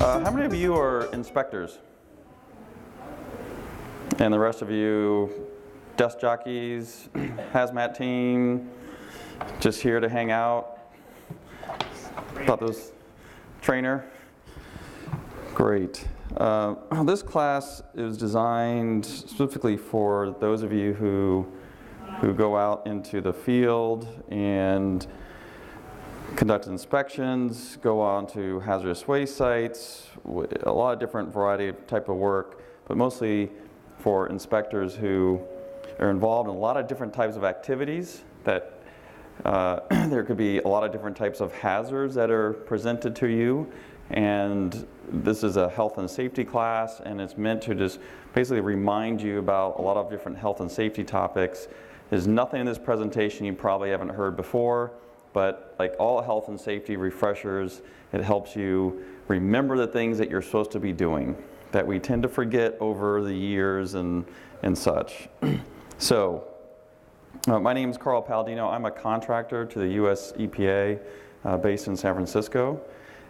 How many of you are inspectors? And the rest of you, desk jockeys, hazmat team, just here to hang out? Thought this trainer? Great. This class is designed specifically for those of you who go out into the field and conduct inspections, go on to hazardous waste sites, a lot of different variety of type of work, but mostly for inspectors who are involved in a lot of different types of activities that there could be a lot of different types of hazards that are presented to you. And this is a health and safety class, and it's meant to just basically remind you about a lot of different health and safety topics. There's nothing in this presentation you probably haven't heard before, but like all health and safety refreshers, it helps you remember the things that you're supposed to be doing that we tend to forget over the years and such. So, my name is Carl Palladino. I'm a contractor to the US EPA based in San Francisco.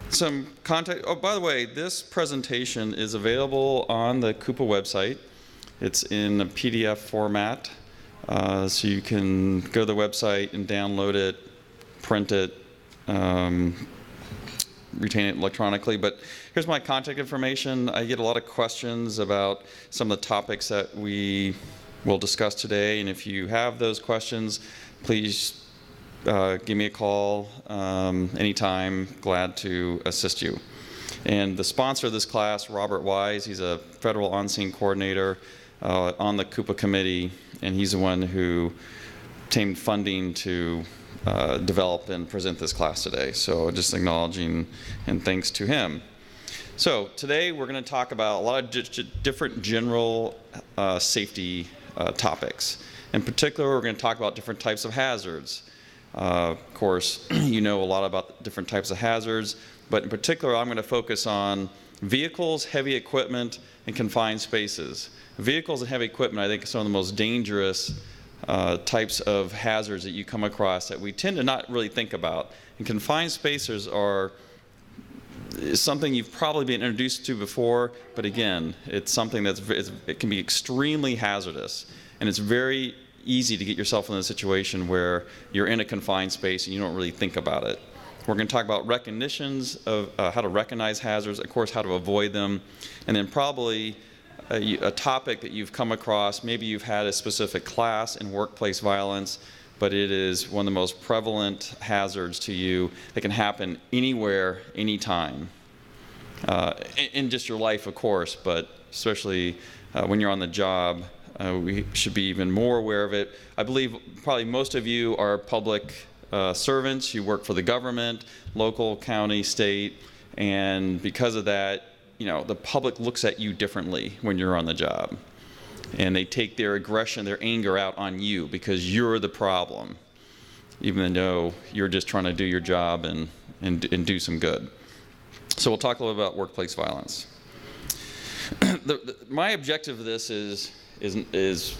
Some contact, oh, by the way, this presentation is available on the Coupa website. It's in a PDF format, so you can go to the website and download it, print it, retain it electronically. But here's my contact information. I get a lot of questions about some of the topics that we will discuss today, and if you have those questions, please give me a call anytime. Glad to assist you. And the sponsor of this class, Robert Wise, he's a federal on-scene coordinator on the Coupa committee, and he's the one who obtained funding to develop and present this class today. So just acknowledging and thanks to him. So today we're going to talk about a lot of different general safety topics. In particular, we're going to talk about different types of hazards. Of course, you know a lot about different types of hazards, but in particular I'm going to focus on vehicles, heavy equipment, and confined spaces. Vehicles and heavy equipment, I think, are some of the most dangerous types of hazards that you come across that we tend to not really think about. And confined spaces are something you've probably been introduced to before, but again, it's something it can be extremely hazardous, and it's very easy to get yourself in a situation where you're in a confined space and you don't really think about it. We're going to talk about recognitions of how to recognize hazards, of course how to avoid them, and then probably a topic that you've come across. Maybe you've had a specific class in workplace violence, but it is one of the most prevalent hazards to you that can happen anywhere, anytime. In just your life, of course, but especially when you're on the job, we should be even more aware of it. I believe probably most of you are public servants. You work for the government, local, county, state, and because of that, you know, the public looks at you differently when you're on the job. And they take their aggression, their anger out on you because you're the problem, even though you're just trying to do your job and do some good. So we'll talk a little about workplace violence. My objective of this is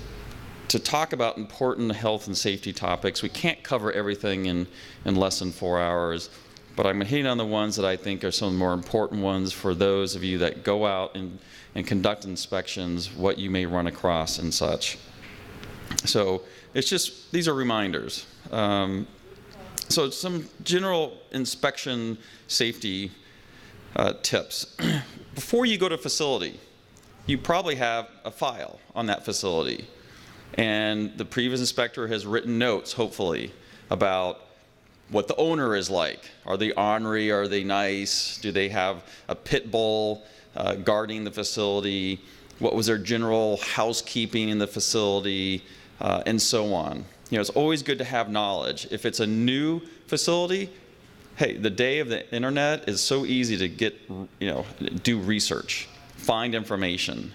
to talk about important health and safety topics. We can't cover everything in less than 4 hours, but I'm hitting on the ones that I think are some of the more important ones for those of you that go out and conduct inspections, what you may run across and such. So it's just, these are reminders. So some general inspection safety tips. Before you go to a facility, you probably have a file on that facility, and the previous inspector has written notes, hopefully, about what the owner is like. Are they ornery? Are they nice? Do they have a pit bull guarding the facility? What was their general housekeeping in the facility? And so on. You know, it's always good to have knowledge. If it's a new facility, hey, the day of the internet is so easy to get, do research, find information.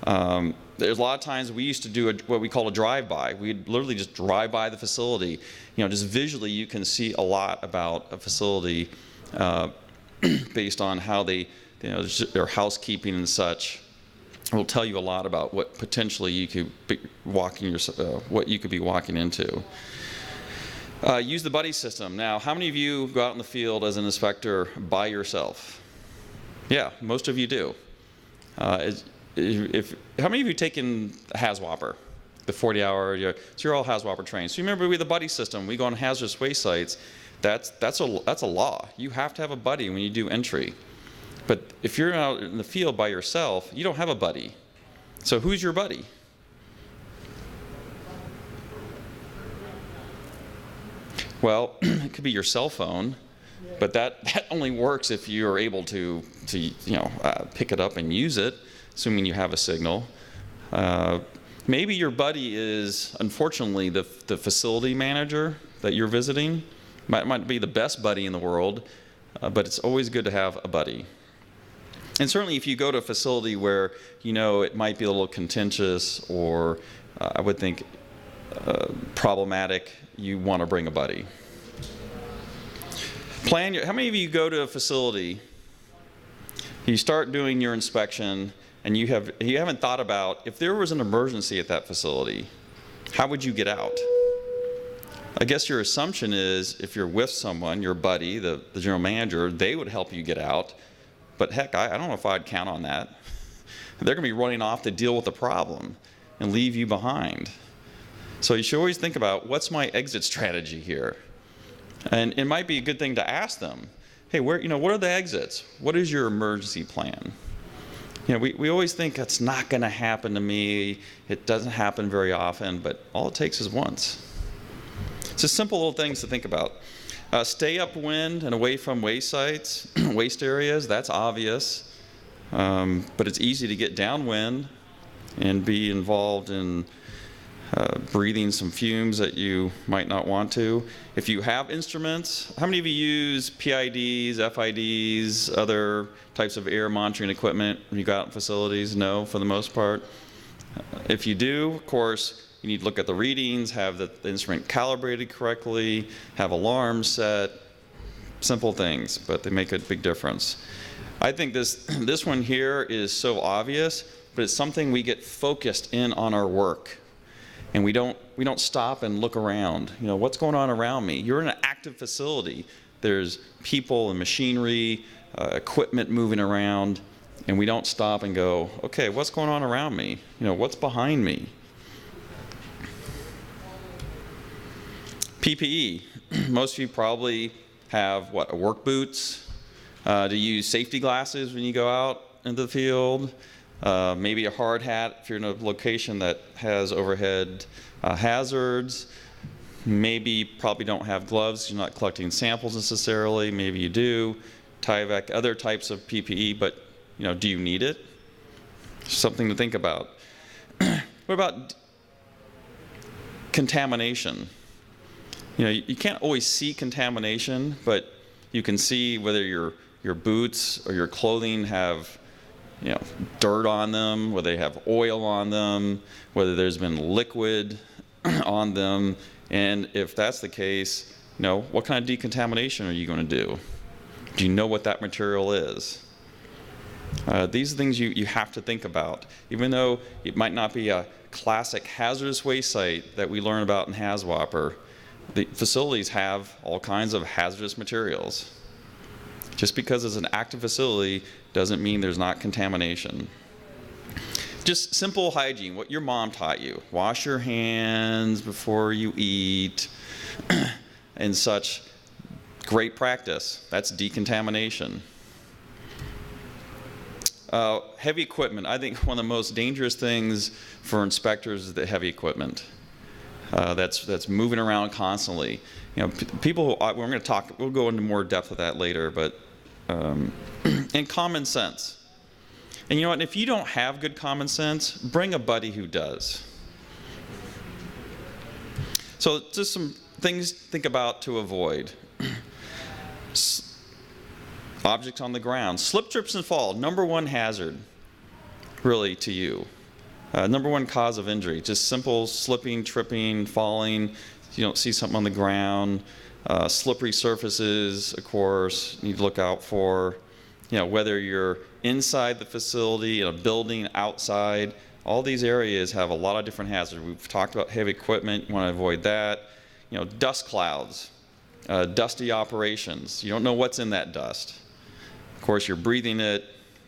There's a lot of times we used to do what we call a drive-by. We'd literally just drive by the facility. You know, just visually you can see a lot about a facility based on how they, their housekeeping and such. It will tell you a lot about what potentially you could be what you could be walking into. Use the buddy system. Now, how many of you go out in the field as an inspector by yourself? Yeah, most of you do. How many of you taken HAZWOPER, the 40-hour? So you're all HAZWOPER trained. So you remember with the buddy system, we go on hazardous waste sites. That's a law. You have to have a buddy when you do entry. But if you're out in the field by yourself, you don't have a buddy. So who's your buddy? Well, it could be your cell phone, but that only works if you're able to pick it up and use it, assuming you have a signal. Maybe your buddy is, unfortunately, the facility manager that you're visiting. Might be the best buddy in the world, but it's always good to have a buddy. And certainly if you go to a facility where it might be a little contentious or I would think problematic, you want to bring a buddy. How many of you go to a facility, you start doing your inspection, and you haven't thought about if there was an emergency at that facility, how would you get out? I guess your assumption is if you're with someone, your buddy, the general manager, they would help you get out. But heck, I don't know if I'd count on that. They're going to be running off to deal with the problem and leave you behind. So you should always think about, what's my exit strategy here? And it might be a good thing to ask them, hey, what are the exits? What is your emergency plan? We always think that's not going to happen to me. It doesn't happen very often, but all it takes is once. It's just simple little things to think about. Stay upwind and away from waste sites, waste areas, that's obvious. But it's easy to get downwind and be involved in breathing some fumes that you might not want to. If you have instruments, how many of you use PIDs, FIDs, other types of air monitoring equipment when you go out in facilities? No, for the most part. If you do, of course, you need to look at the readings, have the instrument calibrated correctly, have alarms set, simple things, but they make a big difference. I think this one here is so obvious, but it's something we get focused in on our work. And we don't stop and look around. What's going on around me? You're in an active facility. There's people and machinery, equipment moving around, and we don't stop and go, okay, what's going on around me? What's behind me? PPE. Most of you probably have work boots. Do you use safety glasses when you go out into the field? Maybe a hard hat if you're in a location that has overhead hazards. Maybe probably don't have gloves. You're not collecting samples necessarily. Maybe you do. Tyvek, other types of PPE, but do you need it? Something to think about. What about contamination? You can't always see contamination, but you can see whether your boots or your clothing have dirt on them, whether they have oil on them, whether there's been liquid on them, and if that's the case, what kind of decontamination are you going to do? Do you know what that material is? These are things you have to think about. Even though it might not be a classic hazardous waste site that we learn about in HAZWOPER, the facilities have all kinds of hazardous materials. Just because it's an active facility doesn't mean there's not contamination. Just simple hygiene, what your mom taught you. Wash your hands before you eat and such. Great practice. That's decontamination. Heavy equipment. I think one of the most dangerous things for inspectors is the heavy equipment. That's moving around constantly. People. We're going to talk. We'll go into more depth of that later. But and common sense. And what? If you don't have good common sense, bring a buddy who does. So just some things to think about to avoid. Objects on the ground. Slip, trips, and fall. Number one hazard, really, to you. Number one cause of injury. Just simple slipping, tripping, falling. You don't see something on the ground. Slippery surfaces, of course, you need to look out for. Whether you're inside the facility, in a building, outside, all these areas have a lot of different hazards. We've talked about heavy equipment. You want to avoid that. Dust clouds, dusty operations. You don't know what's in that dust. Of course, you're breathing it.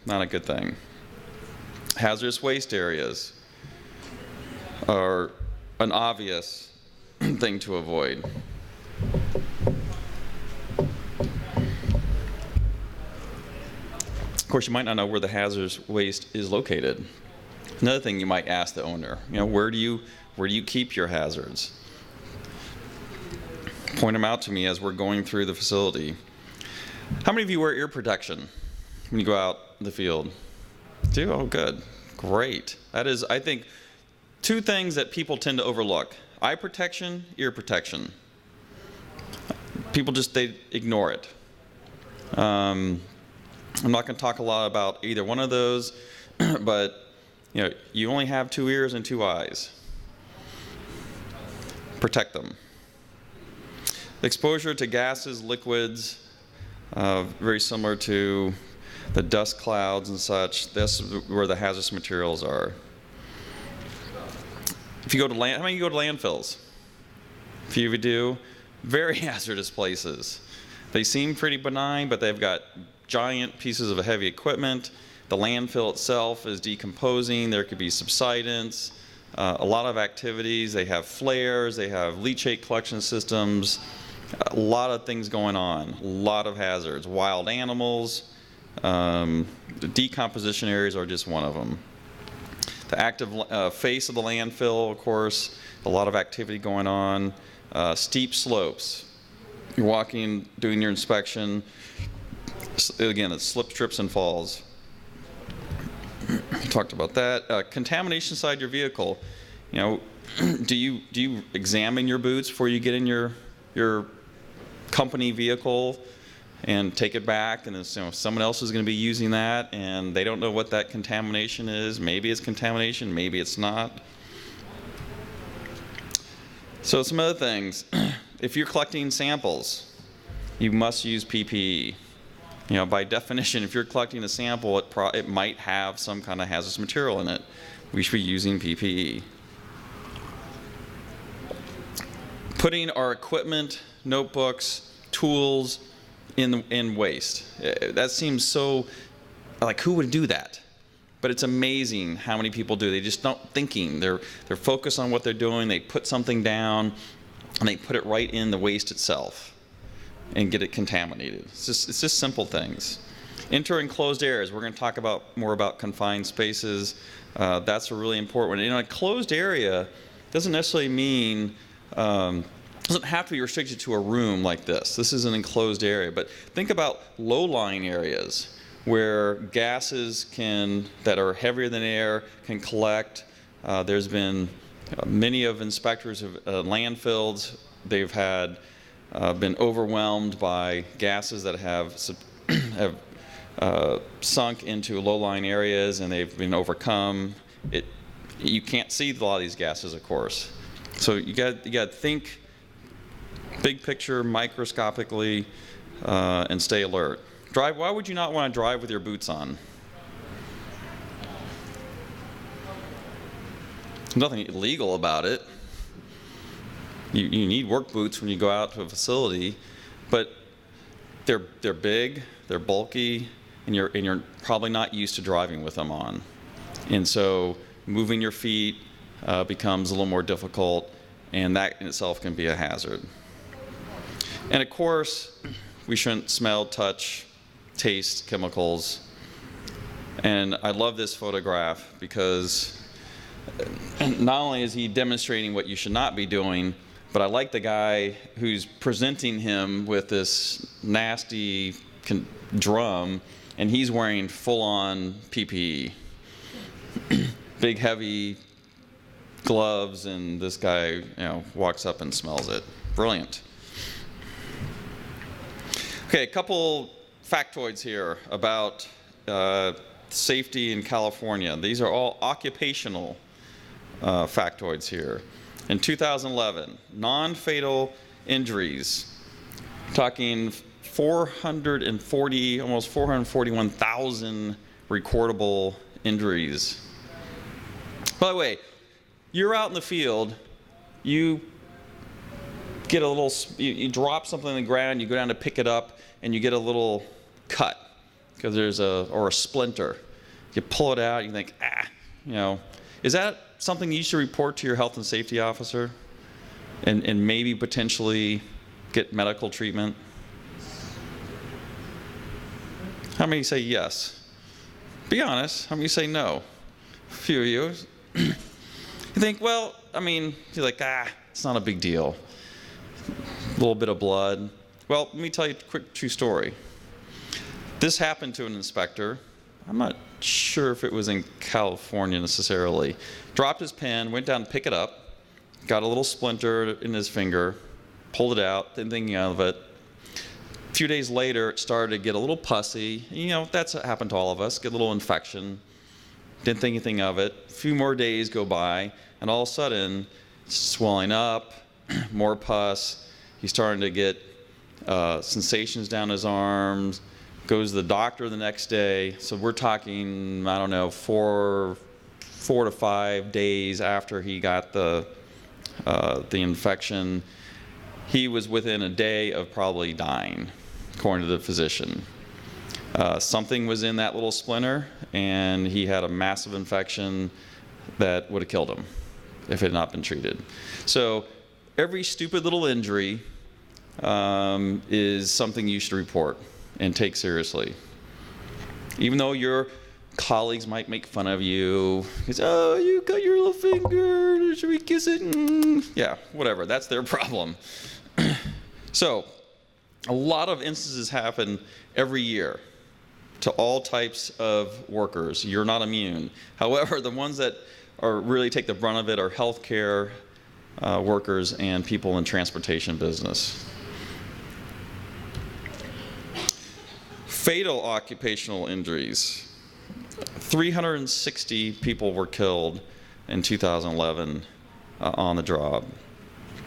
Not a good thing. Hazardous waste areas are an obvious thing to avoid. Of course, you might not know where the hazardous waste is located. Another thing you might ask the owner, where do you keep your hazards? Point them out to me as we're going through the facility. How many of you wear ear protection when you go out in the field? Do? Oh, good. Great. That is, I think, two things that people tend to overlook. Eye protection, ear protection. People they ignore it. I'm not going to talk a lot about either one of those, but you only have 2 ears and 2 eyes. Protect them. Exposure to gases, liquids, very similar to the dust clouds and such. That's where the hazardous materials are. If you go to how many of you go to landfills? A few of you do. Very hazardous places. They seem pretty benign, but they've got giant pieces of heavy equipment. The landfill itself is decomposing. There could be subsidence, a lot of activities. They have flares, they have leachate collection systems, a lot of things going on, a lot of hazards. Wild animals, the decomposition areas are just one of them. The active face of the landfill, of course, a lot of activity going on. Steep slopes. You're walking, doing your inspection. Again, it's slips, trips, and falls. Talked about that. Contamination inside your vehicle. Do you examine your boots before you get in your company vehicle and take it back? And someone else is going to be using that, and they don't know what that contamination is. Maybe it's contamination, maybe it's not. So some other things. If you're collecting samples, you must use PPE. By definition, if you're collecting a sample, it might have some kind of hazardous material in it. We should be using PPE. Putting our equipment, notebooks, tools in waste. That seems so, like, who would do that? But it's amazing how many people do. They just don't thinking. They're focused on what they're doing. They put something down, and they put it right in the waste itself and get it contaminated. It's just simple things. Enter enclosed areas. We're going to talk more about confined spaces. That's a really important one. In a closed area doesn't necessarily mean, doesn't have to be restricted to a room like this. This is an enclosed area. But think about low-lying areas where gases that are heavier than air can collect. There's been many of inspectors of landfills. They've been overwhelmed by gases that have sunk into low-lying areas, and they've been overcome. You can't see a lot of these gases, of course. So you got to think big picture, microscopically, and stay alert. Why would you not want to drive with your boots on? There's nothing illegal about it. You need work boots when you go out to a facility, but they're big, they're bulky, and you're probably not used to driving with them on. And so moving your feet becomes a little more difficult, and that in itself can be a hazard. And of course, we shouldn't smell, touch, taste chemicals. And I love this photograph because not only is he demonstrating what you should not be doing, but I like the guy who's presenting him with this nasty drum, and he's wearing full-on PPE. Big, heavy gloves, and this guy walks up and smells it. Brilliant. Okay, a couple factoids here about safety in California. These are all occupational factoids here. In 2011, non-fatal injuries, talking almost 441,000 recordable injuries. By the way, you're out in the field, you get a little, you drop something on the ground, you go down to pick it up, and you get a little cut. because or a splinter. You pull it out, you think, is that something you should report to your health and safety officer and maybe potentially get medical treatment? How many say yes? Be honest. How many say no? A few of you. You think, well, you're like, it's not a big deal. A little bit of blood. Well, let me tell you a quick true story. This happened to an inspector. I'm not sure if it was in California necessarily. Dropped his pen, went down to pick it up, got a little splinter in his finger, pulled it out, didn't think of it. A few days later, it started to get a little pussy. That's what happened to all of us, get a little infection. Didn't think anything of it. A few more days go by, and all of a sudden, it's swelling up, more pus. He's starting to get sensations down his arms. Goes to the doctor the next day. So we're talking, 4 to 5 days after he got the infection. He was within a day of probably dying, according to the physician. Something was in that little splinter, and he had a massive infection that would have killed him if it had not been treated. So every stupid little injury is something you should report and take seriously. Even though your colleagues might make fun of you, because, oh, you cut your little finger, should we kiss it? Yeah, whatever, that's their problem. So, a lot of instances happen every year to all types of workers. You're not immune. However, the ones that really take the brunt of it are healthcare workers and people in transportation business. Fatal occupational injuries. 360 people were killed in 2011 on the job.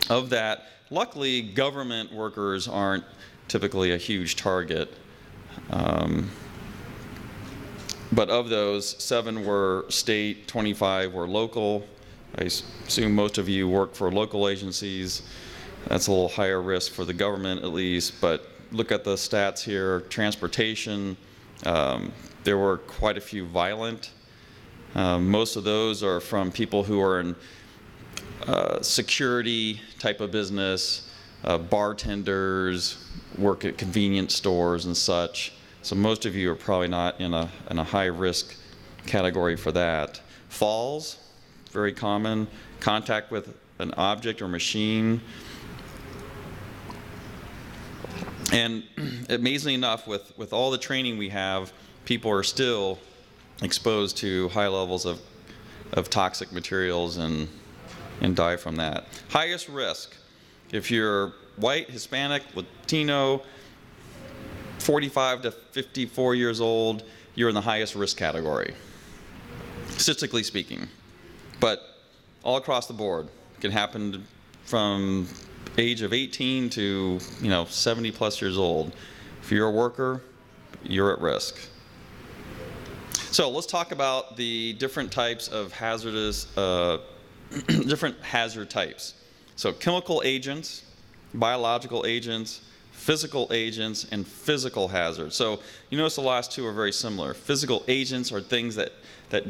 Of that, luckily, government workers aren't typically a huge target. But of those, 7 were state, 25 were local. I assume most of you work for local agencies. That's a little higher risk for the government, at least, but look at the stats here. Transportation, there were quite a few violent. Most of those are from people who are in security type of business, bartenders, work at convenience stores and such. So most of you are probably not in a high risk category for that. Falls, very common. Contact with an object or machine. And amazingly enough, with all the training we have, people are still exposed to high levels of toxic materials and die from that. Highest risk, if you're white, Hispanic, Latino, 45 to 54 years old, you're in the highest risk category, statistically speaking. But all across the board, it can happen from age of 18 to 70 plus years old. If you're a worker, you're at risk. So let's talk about the different types of hazardous, different hazard types. So chemical agents, biological agents, physical agents, and physical hazards. So you notice the last two are very similar. Physical agents are things that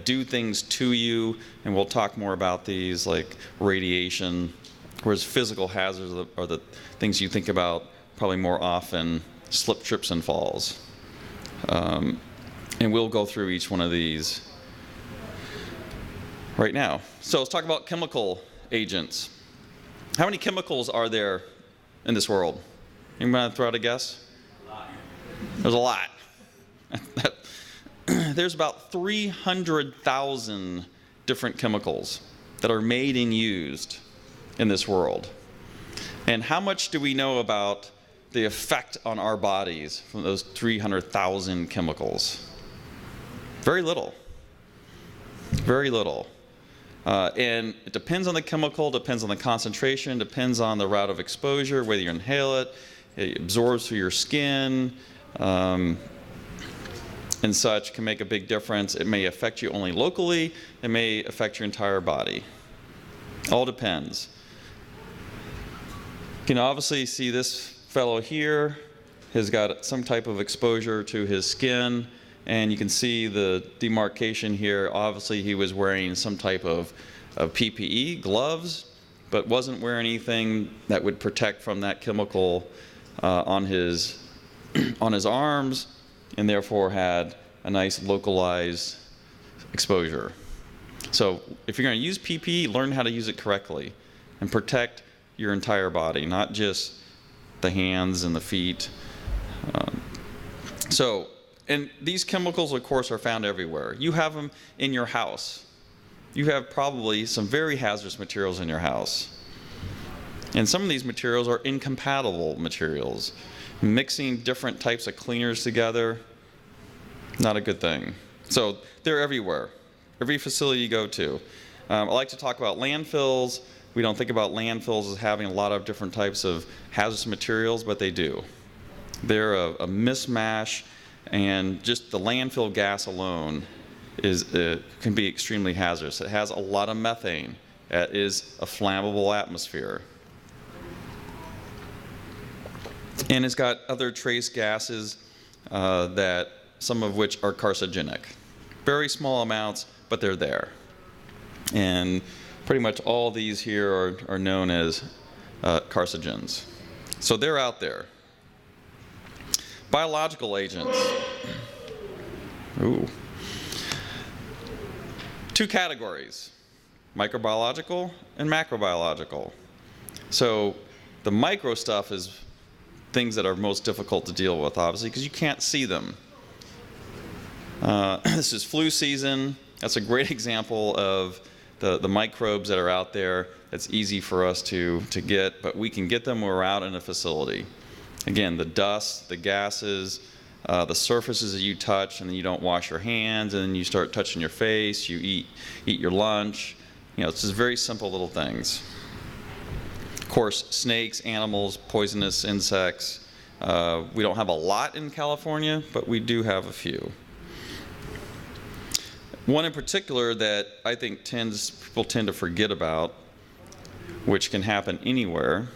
do things to you, and we'll talk more about these, like radiation. Whereas physical hazards are the things you think about probably more often, slip, trips, and falls. And we'll go through each one of these right now. So let's talk about chemical agents. How many chemicals are there in this world? Anybody want to throw out a guess? There's a lot. There's about 300,000 different chemicals that are made and used in this world. And how much do we know about the effect on our bodies from those 300,000 chemicals? Very little. Very little. And it depends on the chemical, depends on the concentration, depends on the route of exposure, whether you inhale it, it absorbs through your skin, and such can make a big difference. It may affect you only locally, it may affect your entire body. All depends. You can obviously see this fellow here has got some type of exposure to his skin. and you can see the demarcation here. Obviously, he was wearing some type of PPE, gloves, but wasn't wearing anything that would protect from that chemical on his arms, and therefore had a nice localized exposure. So if you're going to use PPE, learn how to use it correctly and protect your entire body, not just the hands and the feet. And these chemicals, of course, are found everywhere. You have them in your house. You have probably some very hazardous materials in your house. And some of these materials are incompatible materials. Mixing different types of cleaners together, not a good thing. So they're everywhere, every facility you go to. I like to talk about landfills. We don't think about landfills as having a lot of different types of hazardous materials, but they do. They're a mismatch, and just the landfill gas alone can be extremely hazardous. It has a lot of methane. It is a flammable atmosphere. And it's got other trace gases that some of which are carcinogenic. Very small amounts, but they're there. And pretty much all these here are known as carcinogens. So they're out there. Biological agents. Ooh. Two categories, microbiological and macrobiological. So the micro stuff is things that are most difficult to deal with, obviously, because you can't see them. This is flu season. That's a great example of the microbes that are out there. That's easy for us to get, but we can get them when we're out in a facility. Again, the dust, the gases, the surfaces that you touch, and then you don't wash your hands, and then you start touching your face, you eat your lunch. You know, it's just very simple little things. Of course, snakes, animals, poisonous insects. We don't have a lot in California, but we do have a few. One in particular that I think people tend to forget about, which can happen anywhere,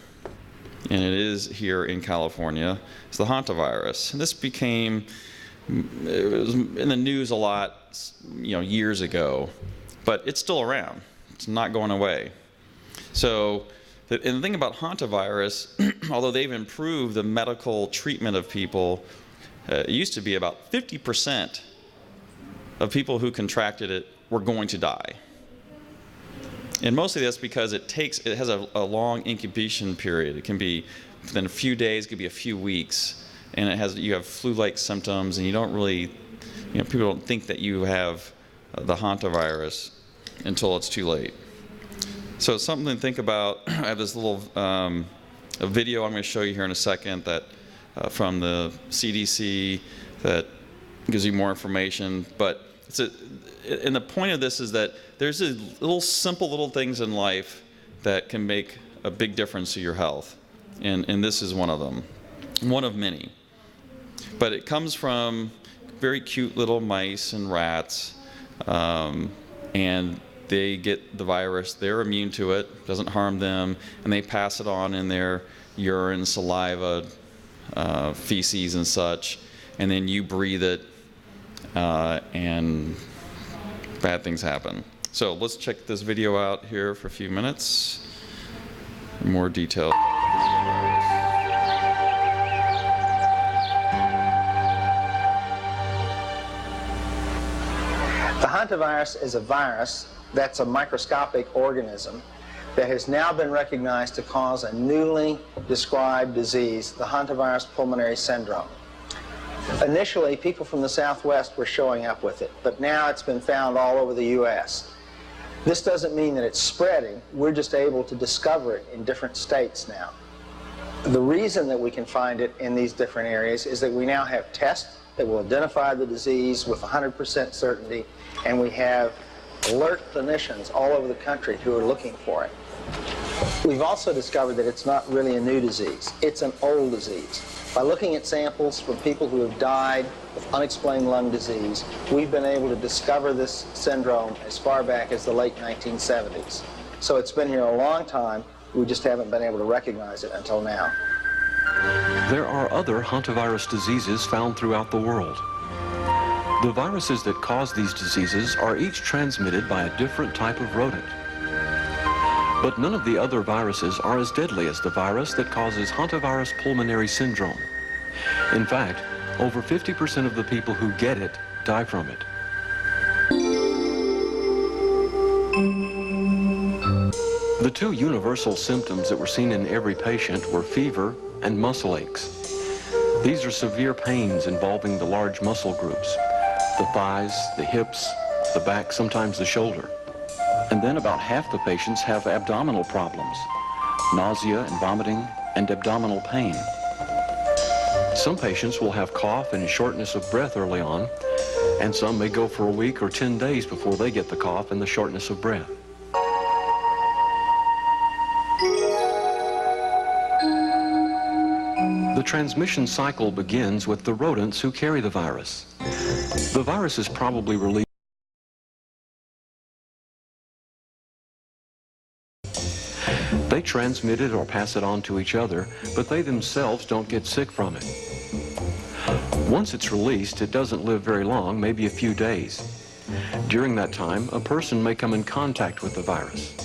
and it is here in California, is the Hantavirus. And this it was in the news a lot, years ago, but it's still around. It's not going away. So, and the thing about Hantavirus, although they've improved the medical treatment of people, it used to be about 50% of people who contracted it were going to die. And mostly that's because it has a long incubation period. It can be within a few days, it could be a few weeks, and you have flu-like symptoms, and you don't really, people don't think that you have the Hantavirus until it's too late. So it's something to think about. I have this little a video I'm going to show you here in a second that from the CDC that gives you more information. But and the point of this is that there's simple little things in life that can make a big difference to your health, and this is one of them, one of many. But it comes from very cute little mice and rats, and they get the virus. They're immune to it, doesn't harm them, and they pass it on in their urine, saliva, feces, and such, and then you breathe it, and bad things happen. So let's check this video out here for a few minutes. More detail. The hantavirus is a virus that's a microscopic organism that has now been recognized to cause a newly described disease, the hantavirus pulmonary syndrome. Initially, people from the Southwest were showing up with it, but now it's been found all over the U.S. This doesn't mean that it's spreading. We're just able to discover it in different states now. The reason that we can find it in these different areas is that we now have tests that will identify the disease with 100% certainty, and we have alert clinicians all over the country who are looking for it. We've also discovered that it's not really a new disease. It's an old disease. By looking at samples from people who have died with unexplained lung disease, we've been able to discover this syndrome as far back as the late 1970s. So it's been here a long time. We just haven't been able to recognize it until now. There are other hantavirus diseases found throughout the world. The viruses that cause these diseases are each transmitted by a different type of rodent. But none of the other viruses are as deadly as the virus that causes Hantavirus pulmonary syndrome. In fact, over 50% of the people who get it die from it. The two universal symptoms that were seen in every patient were fever and muscle aches. These are severe pains involving the large muscle groups, the thighs, the hips, the back, sometimes the shoulder. And then about half the patients have abdominal problems, nausea and vomiting and abdominal pain. Some patients will have cough and shortness of breath early on, and some may go for a week or 10 days before they get the cough and the shortness of breath. The transmission cycle begins with the rodents who carry the virus. The virus is probably released. They transmit it or pass it on to each other, but they themselves don't get sick from it. Once it's released, it doesn't live very long, maybe a few days. During that time, a person may come in contact with the virus.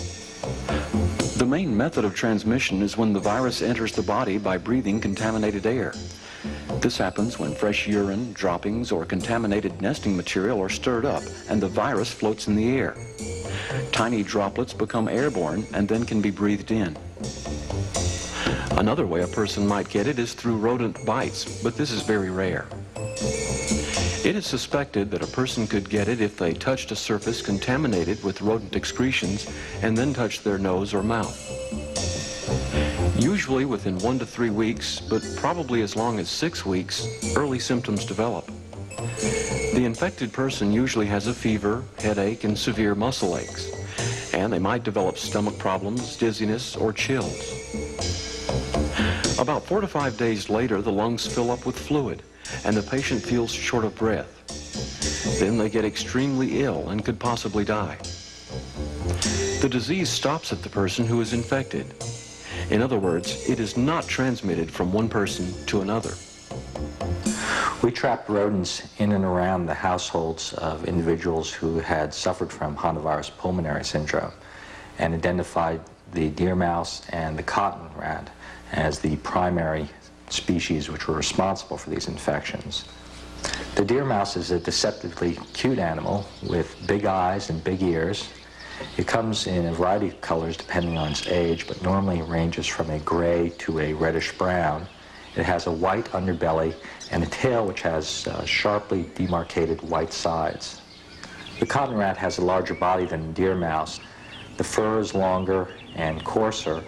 The main method of transmission is when the virus enters the body by breathing contaminated air. This happens when fresh urine, droppings, or contaminated nesting material are stirred up and the virus floats in the air. Tiny droplets become airborne and then can be breathed in. Another way a person might get it is through rodent bites, but this is very rare. It is suspected that a person could get it if they touched a surface contaminated with rodent excretions and then touched their nose or mouth. Usually within 1 to 3 weeks, but probably as long as 6 weeks, early symptoms develop. The infected person usually has a fever, headache, and severe muscle aches, and they might develop stomach problems, dizziness, or chills. About 4 to 5 days later, the lungs fill up with fluid, and the patient feels short of breath. Then they get extremely ill and could possibly die. The disease stops at the person who is infected. In other words, it is not transmitted from one person to another. We trapped rodents in and around the households of individuals who had suffered from Hantavirus pulmonary syndrome and identified the deer mouse and the cotton rat as the primary species which were responsible for these infections. The deer mouse is a deceptively cute animal with big eyes and big ears. It comes in a variety of colors depending on its age, but normally ranges from a gray to a reddish brown. It has a white underbelly and a tail which has sharply demarcated white sides. The cotton rat has a larger body than the deer mouse. The fur is longer and coarser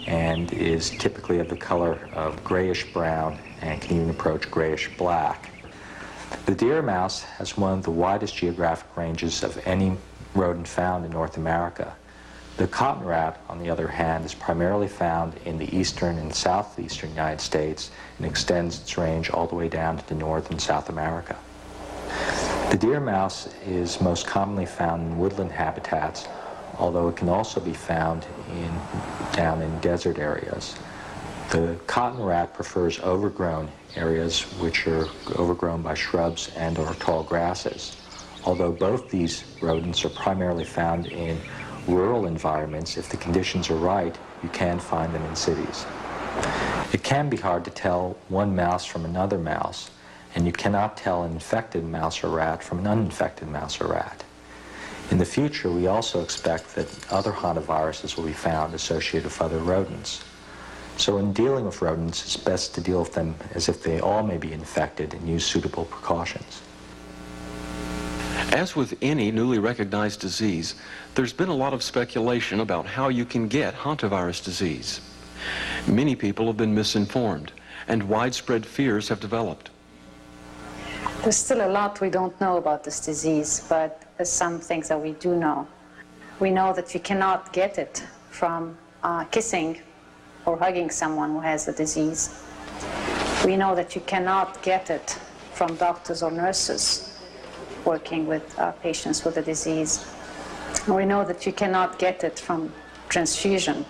and is typically of the color of grayish brown and can even approach grayish black. The deer mouse has one of the widest geographic ranges of any rodent found in North America. The cotton rat, on the other hand, is primarily found in the eastern and southeastern United States and extends its range all the way down to North and South America. The deer mouse is most commonly found in woodland habitats, although it can also be found down in desert areas. The cotton rat prefers overgrown areas which are overgrown by shrubs and or tall grasses. Although both these rodents are primarily found in rural environments, if the conditions are right, you can find them in cities. It can be hard to tell one mouse from another mouse, and you cannot tell an infected mouse or rat from an uninfected mouse or rat. In the future, we also expect that other hantaviruses will be found associated with other rodents. So in dealing with rodents, it's best to deal with them as if they all may be infected and use suitable precautions. As with any newly recognized disease, there's been a lot of speculation about how you can get hantavirus disease. Many people have been misinformed, and widespread fears have developed. There's still a lot we don't know about this disease, but there's some things that we do know. We know that you cannot get it from kissing or hugging someone who has the disease. We know that you cannot get it from doctors or nurses working with patients with the disease. And we know that you cannot get it from transfusion,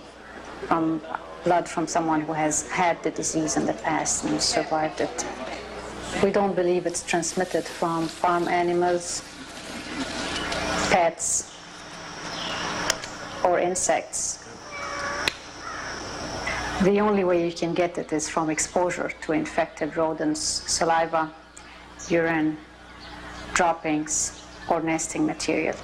from blood from someone who has had the disease in the past and survived it. We don't believe it's transmitted from farm animals, pets, or insects. The only way you can get it is from exposure to infected rodents' saliva, urine, droppings, or nesting material.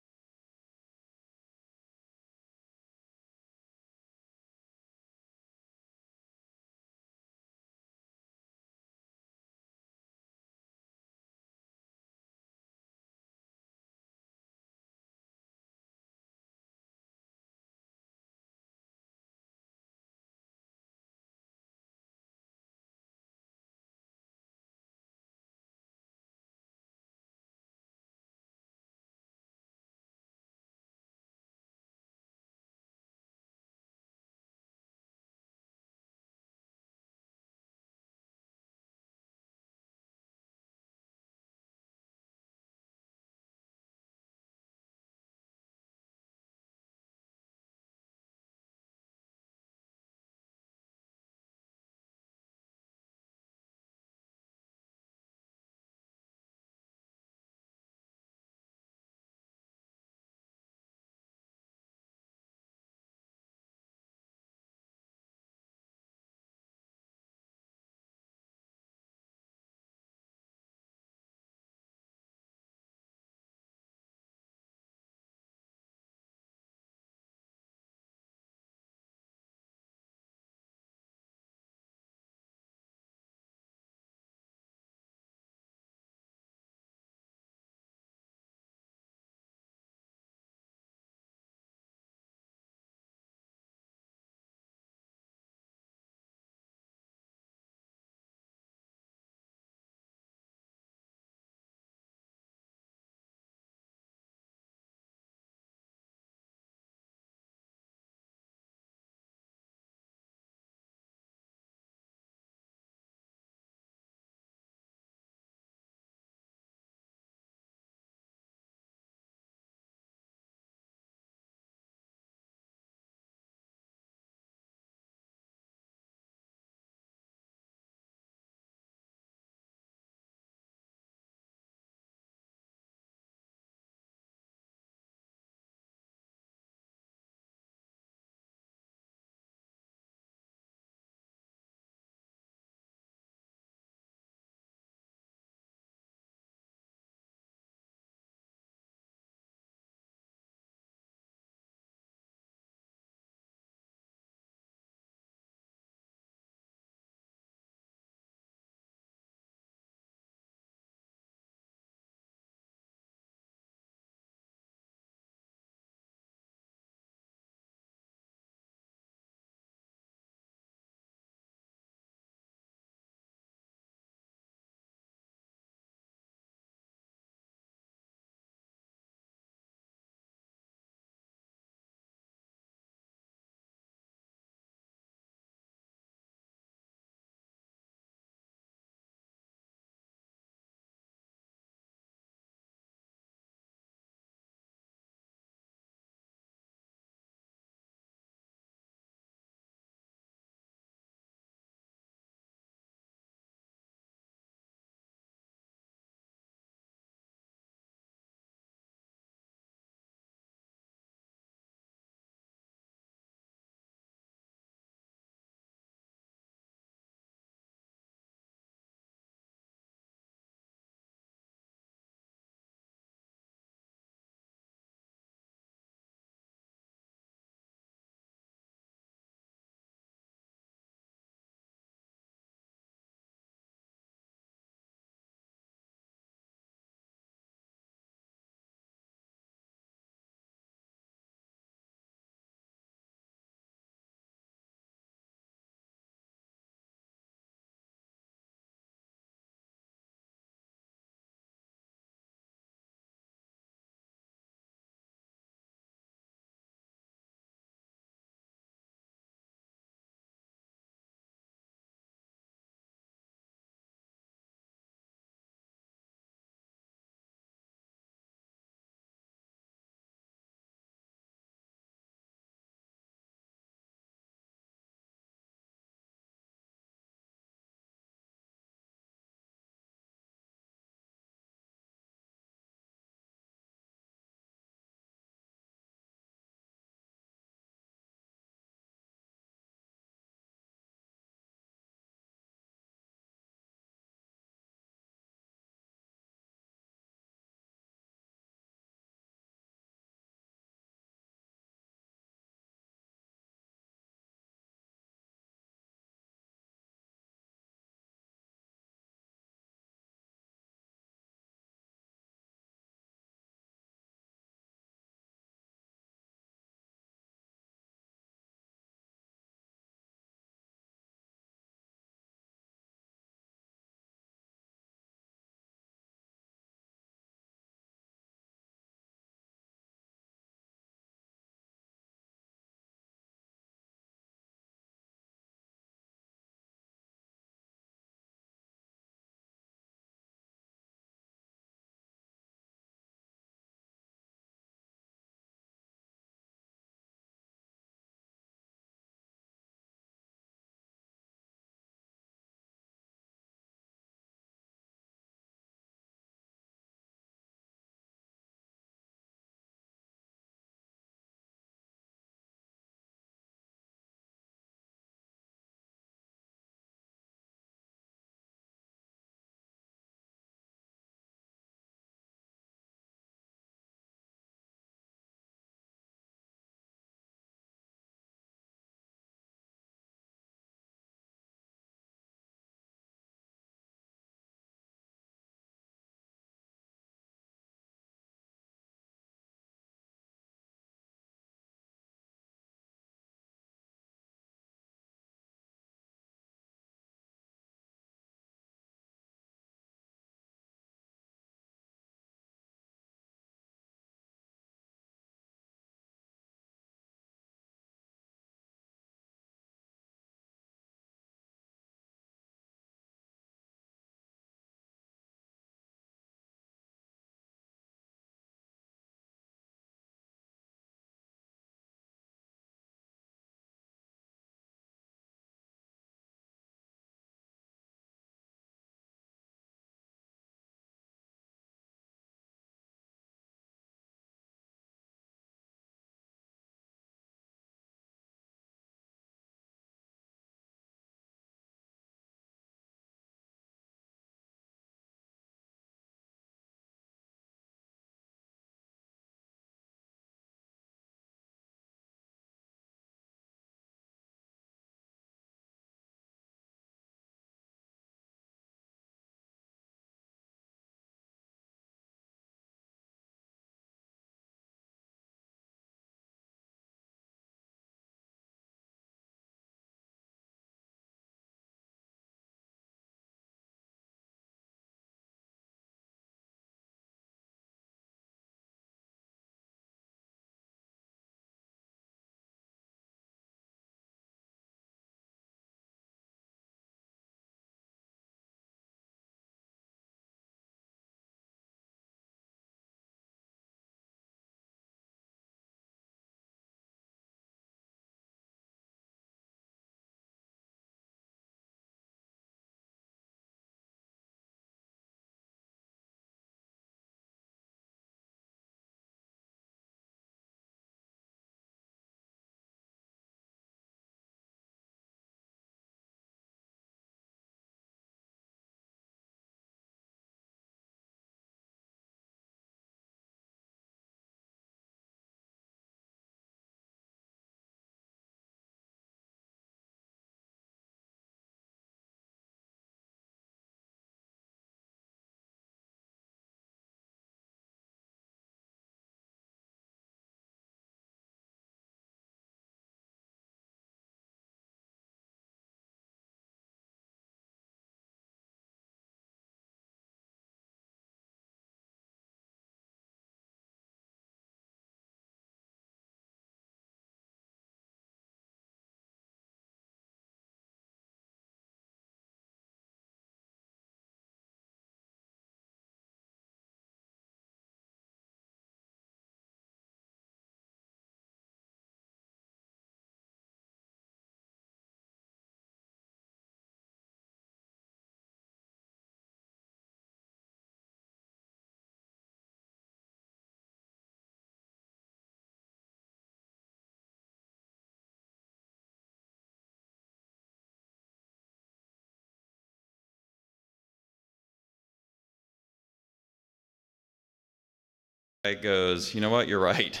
guy goes, you know what, you're right.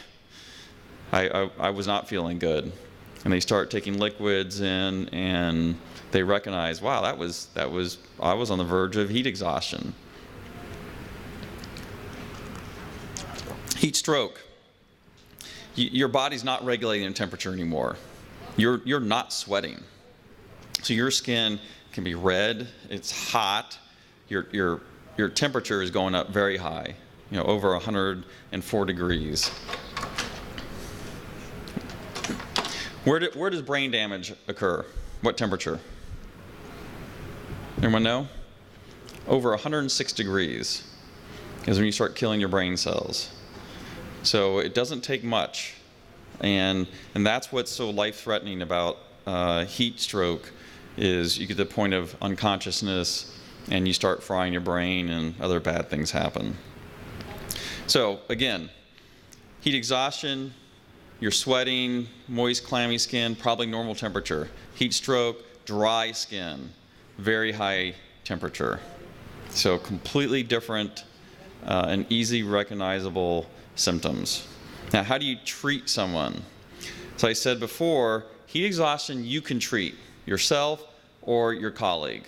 I was not feeling good. And they start taking liquids in, and they recognize, wow, I was on the verge of heat exhaustion. Heat stroke. Your body's not regulating temperature anymore. You're not sweating. So your skin can be red, it's hot, your temperature is going up very high, over 104 degrees. Where does brain damage occur? What temperature? Anyone know? Over 106 degrees is when you start killing your brain cells. So it doesn't take much. And that's what's so life-threatening about heat stroke, is you get to the point of unconsciousness and you start frying your brain and other bad things happen. So again, heat exhaustion, you're sweating, moist, clammy skin, probably normal temperature. Heat stroke, dry skin, very high temperature. So completely different and easy recognizable symptoms. Now, how do you treat someone? So I said before, heat exhaustion you can treat yourself or your colleague.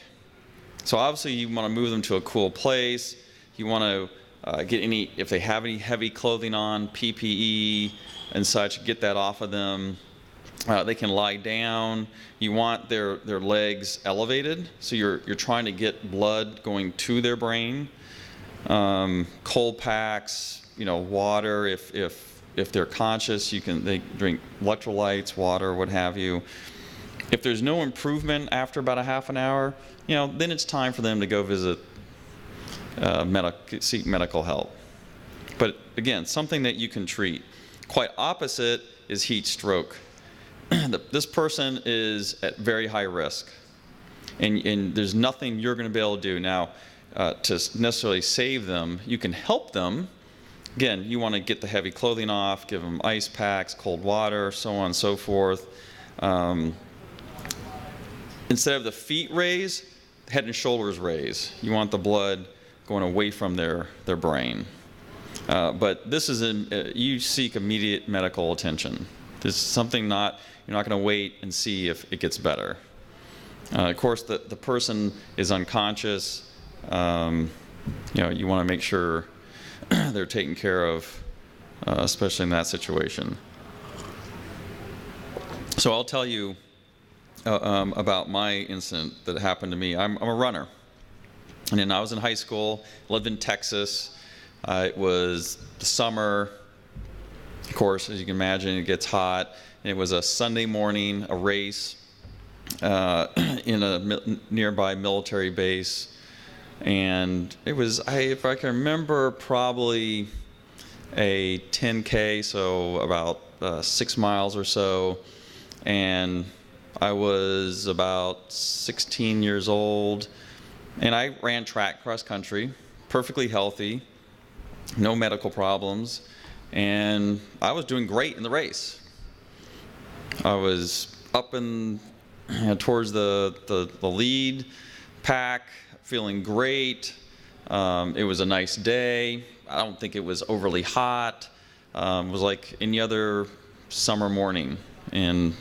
So obviously you want to move them to a cool place. You want to get if they have any heavy clothing on, PPE and such, get that off of them. They can lie down. You want their legs elevated, so you're trying to get blood going to their brain. Cold packs, water. If they're conscious, they drink electrolytes, water, what have you. If there's no improvement after about a half an hour, then it's time for them to go visit, seek medical help. But again, something that you can treat. Quite opposite is heat stroke. This person is at very high risk, and there's nothing you're going to be able to do now to necessarily save them. You can help them. Again, you want to get the heavy clothing off, give them ice packs, cold water, so on and so forth. Instead of the feet raise, head and shoulders raise. You want the blood going away from their brain. But this is you seek immediate medical attention. This is something you're not going to wait and see if it gets better. Of course, the person is unconscious. You want to make sure they're taken care of, especially in that situation. So I'll tell you about my incident that happened to me. I'm a runner. And then I was in high school, lived in Texas. It was the summer. Of course, as you can imagine, it gets hot. And it was a Sunday morning, a race in a nearby military base. And it was, if I can remember, probably a 10K, so about 6 miles or so. And I was about 16 years old. And I ran track cross country, perfectly healthy, no medical problems. And I was doing great in the race. I was up towards the lead pack, feeling great. It was a nice day. I don't think it was overly hot. It was like any other summer morning in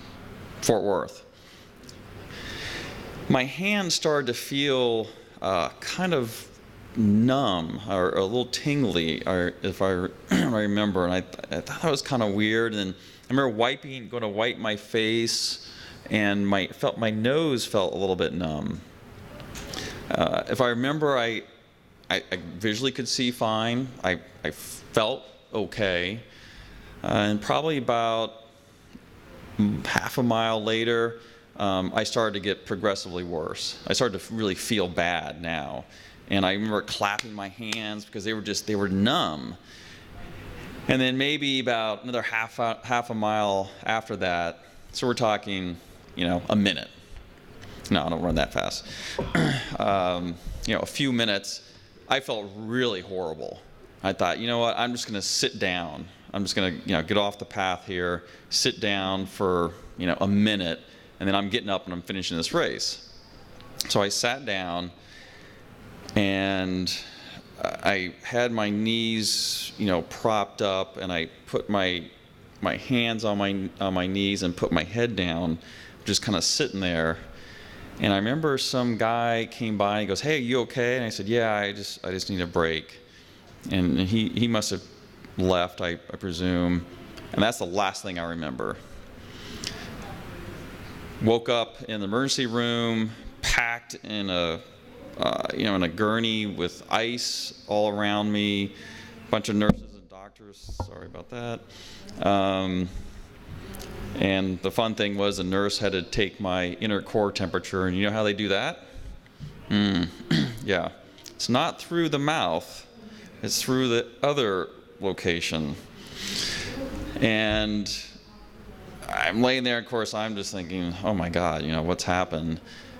Fort Worth. My hand started to feel kind of numb or a little tingly, or if I remember, and I thought that was kind of weird. And I remember going to wipe my face, and my nose felt a little bit numb. If I remember, I visually could see fine. I felt okay, and probably about half a mile later, I started to get progressively worse. I started to really feel bad now. And I remember clapping my hands because they were numb. And then maybe about another half a mile after that, so we're talking, a minute. No, I don't run that fast. A few minutes, I felt really horrible. I thought, you know what, I'm just gonna sit down. I'm just gonna, get off the path here, sit down for, a minute, and then I'm getting up and I'm finishing this race. So I sat down, and I had my knees, propped up, and I put my hands on my knees and put my head down, just kind of sitting there. And I remember some guy came by and he goes, "Hey, are you okay?" And I said, "Yeah, I just need a break." And he must have left, I presume. And that's the last thing I remember. Woke up in the emergency room, packed in a gurney with ice all around me, a bunch of nurses and doctors. Sorry about that. And the fun thing was the nurse had to take my inner core temperature, and you know how they do that? Yeah. It's not through the mouth, it's through the other location. And I'm laying there, of course, I'm just thinking, oh my God, what's happened?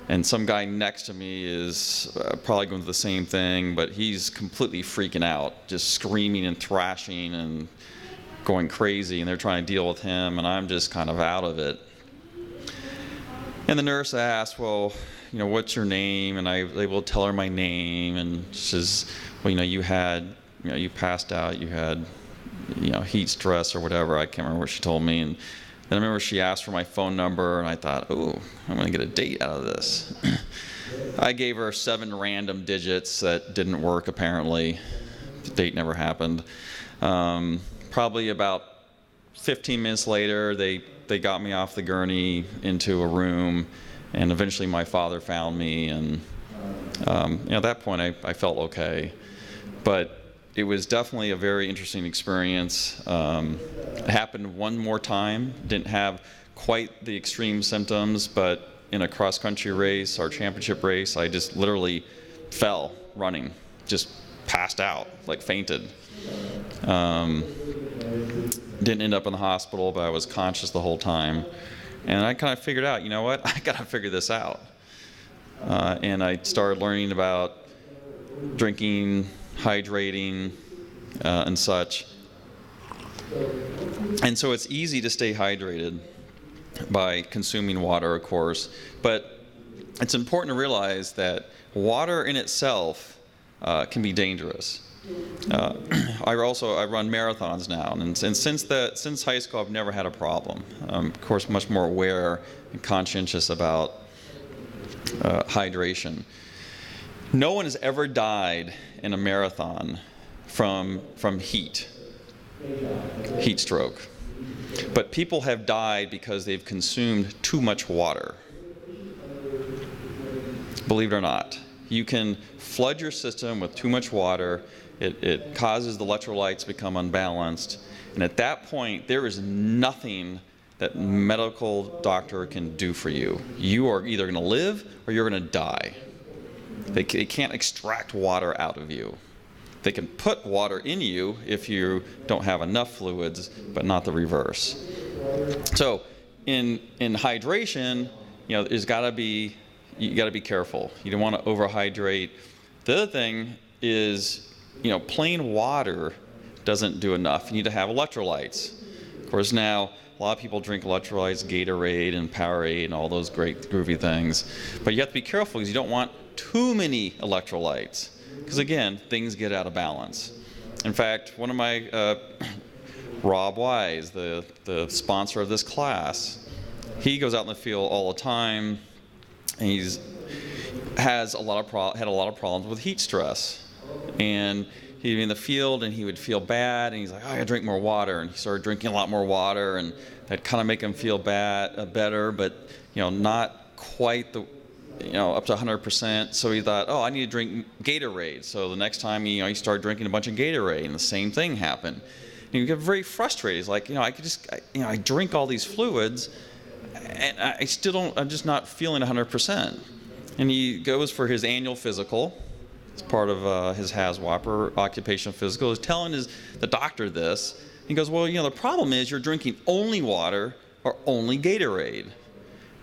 And some guy next to me is probably going through the same thing, but he's completely freaking out, just screaming and thrashing and going crazy, and they're trying to deal with him, and I'm just kind of out of it. And the nurse asked, "Well, what's your name?" And I was able to tell her my name, and she says, "Well, you passed out, you had, heat stress or whatever." I can't remember what she told me. And then I remember she asked for my phone number, and I thought, "Oh, I'm going to get a date out of this." I gave her 7 random digits that didn't work, apparently. The date never happened. Probably about 15 minutes later, they got me off the gurney into a room, and eventually my father found me, and at that point I felt okay. But it was definitely a very interesting experience. It happened one more time. Didn't have quite the extreme symptoms, but in a cross-country race, our championship race, I just literally fell running, just passed out, like fainted. Didn't end up in the hospital, but I was conscious the whole time. And I kind of figured out, you know what, I got to figure this out. And I started learning about drinking, hydrating, and such. And so it's easy to stay hydrated by consuming water, of course. But it's important to realize that water in itself can be dangerous. I run marathons now, and since high school I've never had a problem. Of course, much more aware and conscientious about hydration. No one has ever died in a marathon from heat stroke, but people have died because they've consumed too much water. Believe it or not, you can flood your system with too much water. It causes the electrolytes to become unbalanced. And at that point, there is nothing that medical doctor can do for you. You are either going to live or you're going to die. They can't extract water out of you. They can put water in you if you don't have enough fluids, but not the reverse. So in hydration, you got to be careful. You don't want to overhydrate. The other thing is, plain water doesn't do enough. You need to have electrolytes. Of course, now a lot of people drink electrolytes, Gatorade and Powerade and all those great groovy things. But you have to be careful because you don't want too many electrolytes. Because again, things get out of balance. In fact, one of my, Rob Wise, the sponsor of this class, he goes out in the field all the time, and had a lot of problems with heat stress. And he'd be in the field and he would feel bad, and he's like, "Oh, I gotta drink more water." And he started drinking a lot more water, and that kind of make him feel better, but not quite up to 100%. So he thought, "Oh, I need to drink Gatorade." So the next time he started drinking a bunch of Gatorade, and the same thing happened. And he got very frustrated. He's like, I drink all these fluids, and I'm just not feeling 100%. And he goes for his annual physical. It's part of his HAZWOP, occupational physical. He's telling the doctor this. He goes, "Well, the problem is you're drinking only water or only Gatorade.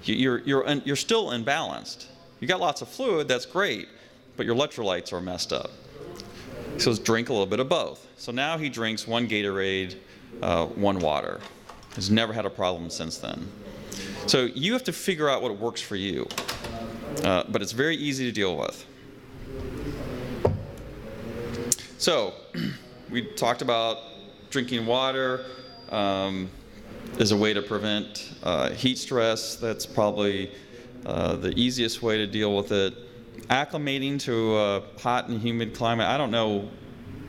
You're still imbalanced. You got lots of fluid, that's great, but your electrolytes are messed up." He says, "Drink a little bit of both." So now he drinks 1 Gatorade, 1 water. He's never had a problem since then. So you have to figure out what works for you, but it's very easy to deal with. So, we talked about drinking water as a way to prevent heat stress. That's probably the easiest way to deal with it. Acclimating to a hot and humid climate. I don't know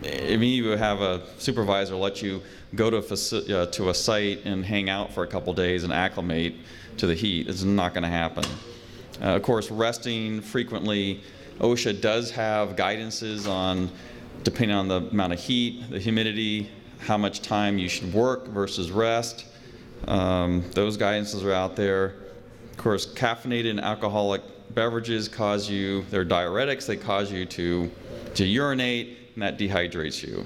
if you have a supervisor let you go to a site and hang out for a couple days and acclimate to the heat. It's not going to happen. Of course, resting frequently. OSHA does have guidances on, depending on the amount of heat, the humidity, how much time you should work versus rest. Those guidances are out there. Of course, caffeinated and alcoholic beverages they're diuretics, they cause you to urinate, and that dehydrates you.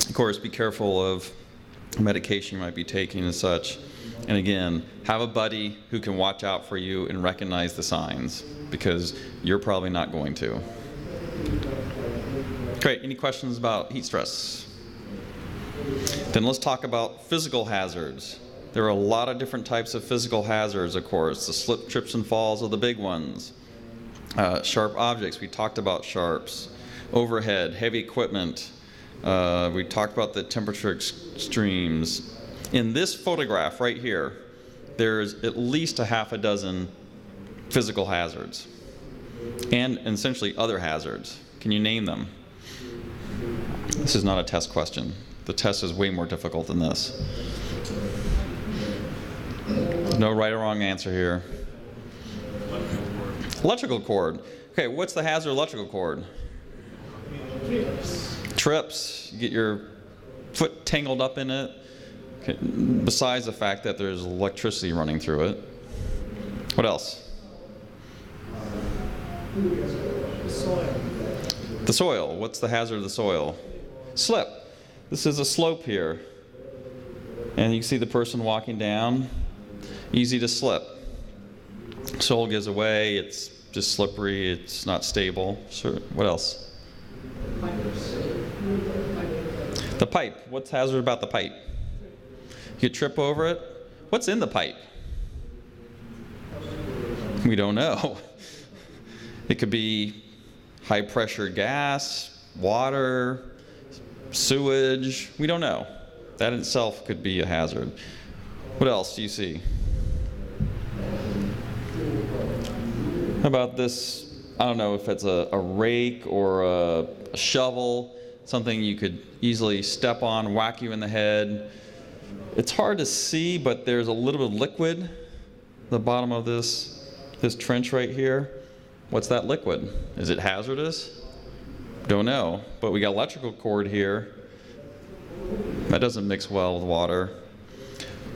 Of course, be careful of medication you might be taking and such. And again, have a buddy who can watch out for you and recognize the signs, because you're probably not going to. Great, any questions about heat stress? Then let's talk about physical hazards. There are a lot of different types of physical hazards, of course. The slip, trips, and falls are the big ones. Sharp objects, we talked about sharps. Overhead, heavy equipment. We talked about the temperature extremes. In this photograph right here, there's at least a half a dozen physical hazards and essentially other hazards. Can you name them? This is not a test question. The test is way more difficult than this. No right or wrong answer here. Electrical cord. Okay, what's the hazard of electrical cord? Trips. You get your foot tangled up in it. Okay. Besides the fact that there's electricity running through it. What else? The soil. What's the hazard of the soil? Slip. This is a slope here. And you can see the person walking down. Easy to slip. Soil gives away, it's just slippery, it's not stable. Sure. What else? The pipe. What's hazard about the pipe? You trip over it. What's in the pipe? We don't know. It could be high pressure gas, water, sewage. We don't know. That in itself could be a hazard. What else do you see? How about this? I don't know if it's a rake or a shovel, something you could easily step on, whack you in the head. It's hard to see, but there's a little bit of liquid at the bottom of this trench right here. What's that liquid? Is it hazardous? Don't know, but we got electrical cord here. That doesn't mix well with water.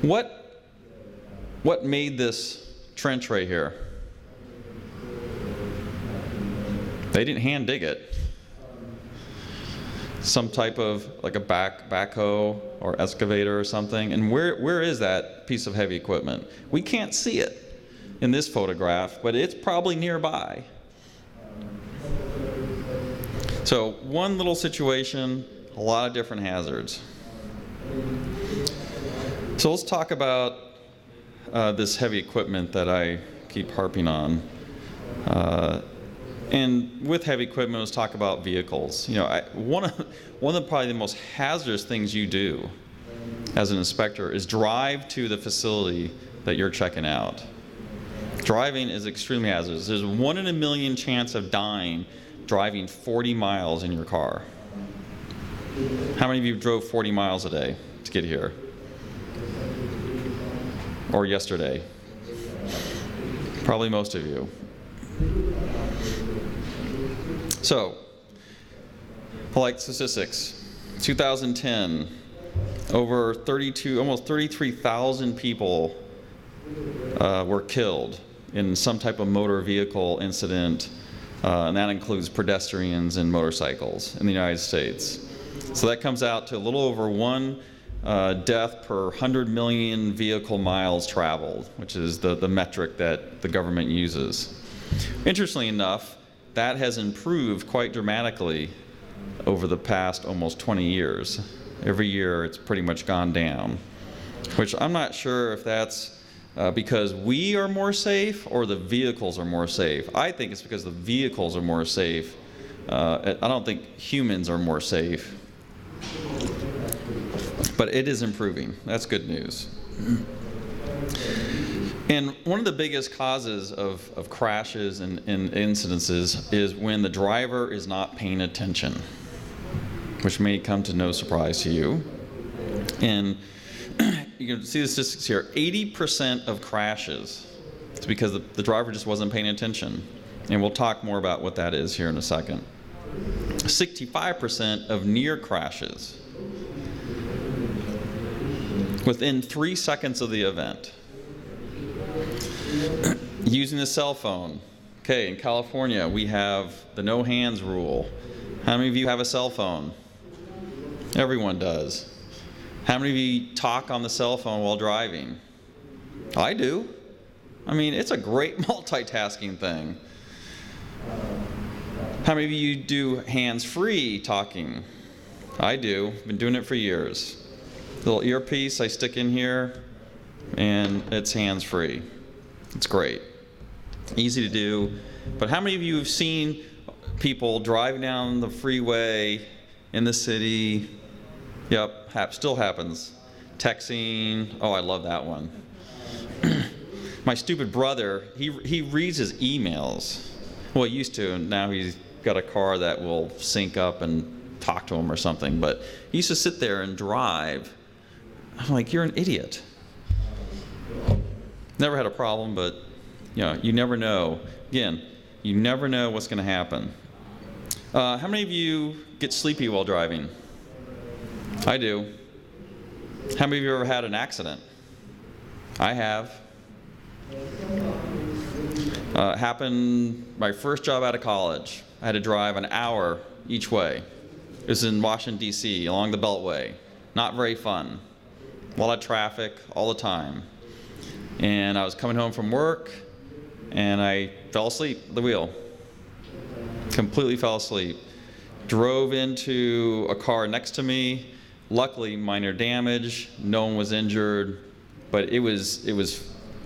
What made this trench right here? They didn't hand dig it. Some type of like a backhoe or excavator or something. And where is that piece of heavy equipment? We can't see it in this photograph, but it's probably nearby. So one little situation, a lot of different hazards. So let's talk about this heavy equipment that I keep harping on. And with heavy equipment, let's talk about vehicles. You know, one of probably the most hazardous things you do as an inspector is drive to the facility that you're checking out. Driving is extremely hazardous. There's 1 in a million chance of dying driving 40 miles in your car. How many of you drove 40 miles a day to get here? Or yesterday? Probably most of you. So, polite statistics. 2010, over almost 33,000 people were killed in some type of motor vehicle incident, and that includes pedestrians and motorcycles in the United States. So that comes out to a little over 1 death per 100 million vehicle miles traveled, which is the metric that the government uses. Interestingly enough, that has improved quite dramatically over the past almost 20 years. Every year it's pretty much gone down, which I'm not sure if that's because we are more safe or the vehicles are more safe. I think it's because the vehicles are more safe I don't think humans are more safe. But it is improving. That's good news. And one of the biggest causes of crashes and incidences is when the driver is not paying attention, which may come to no surprise to you. And you can see the statistics here. 80% of crashes is because the driver just wasn't paying attention. And we'll talk more about what that is here in a second. 65% of near crashes within 3 seconds of the event. Using the cell phone. Okay, in California, we have the no hands rule. How many of you have a cell phone? Everyone does. How many of you talk on the cell phone while driving? I do. I mean, it's a great multitasking thing. How many of you do hands-free talking? I do. Been doing it for years. Little earpiece I stick in here, and it's hands-free. It's great. Easy to do. But how many of you have seen people driving down the freeway in the city? Yep, still happens. Texting. Oh, I love that one. My stupid brother, he reads his emails. Well, he used to, and now he's got a car that will sync up and talk to him or something. But he used to sit there and drive. I'm like, you're an idiot. Never had a problem, but you never know. Again, you never know what's going to happen. How many of you get sleepy while driving? I do. How many of you ever had an accident? I have. Happened my first job out of college. I had to drive an hour each way. It was in Washington, D.C., along the Beltway. Not very fun. A lot of traffic all the time. And I was coming home from work, and I fell asleep at the wheel. Completely fell asleep. Drove into a car next to me. Luckily, minor damage. No one was injured. But it was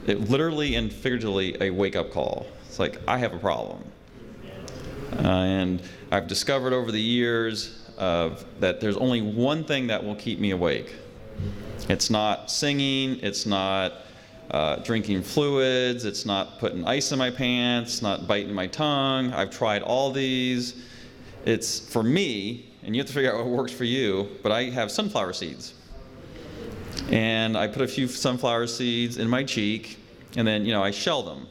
literally and figuratively a wake-up call. It's like, I have a problem. And I've discovered over the years that there's only one thing that will keep me awake. It's not singing, it's not drinking fluids, it's not putting ice in my pants, not biting my tongue. I've tried all these. It's for me, and you have to figure out what works for you, but I have sunflower seeds. And I put a few sunflower seeds in my cheek, and then I shell them.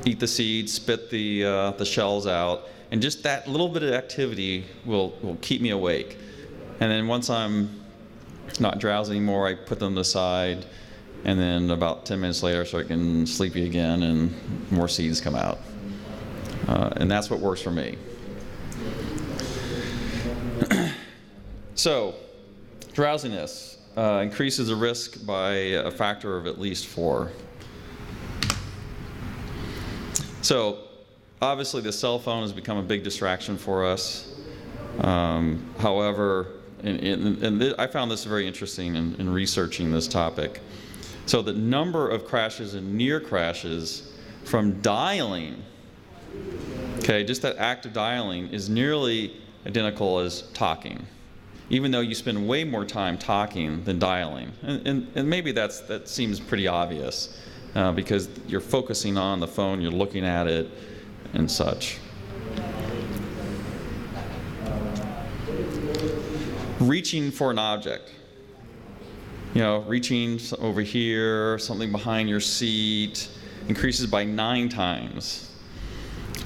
Eat the seeds, spit the shells out, and just that little bit of activity will keep me awake. And then once I'm not drowsy anymore, I put them aside, and then about 10 minutes later I start getting sleepy again, and more seeds come out. And that's what works for me. So, drowsiness increases the risk by a factor of at least 4. So, obviously the cell phone has become a big distraction for us. However, and I found this very interesting in researching this topic. So the number of crashes and near crashes from dialing, okay, just that act of dialing is nearly identical as talking, even though you spend way more time talking than dialing. And maybe that seems pretty obvious because you're focusing on the phone, you're looking at it and such. Reaching for an object. Reaching over here, something behind your seat, increases by 9 times.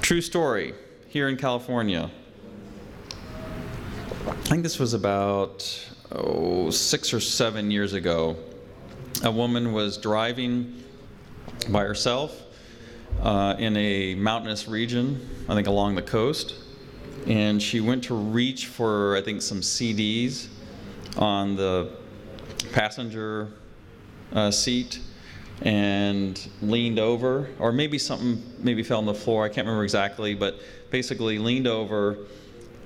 True story, here in California. I think this was about 6 or 7 years ago. A woman was driving by herself in a mountainous region, I think along the coast. And she went to reach for, I think, some CDs on the passenger seat and leaned over, or maybe something fell on the floor, I can't remember exactly, but basically leaned over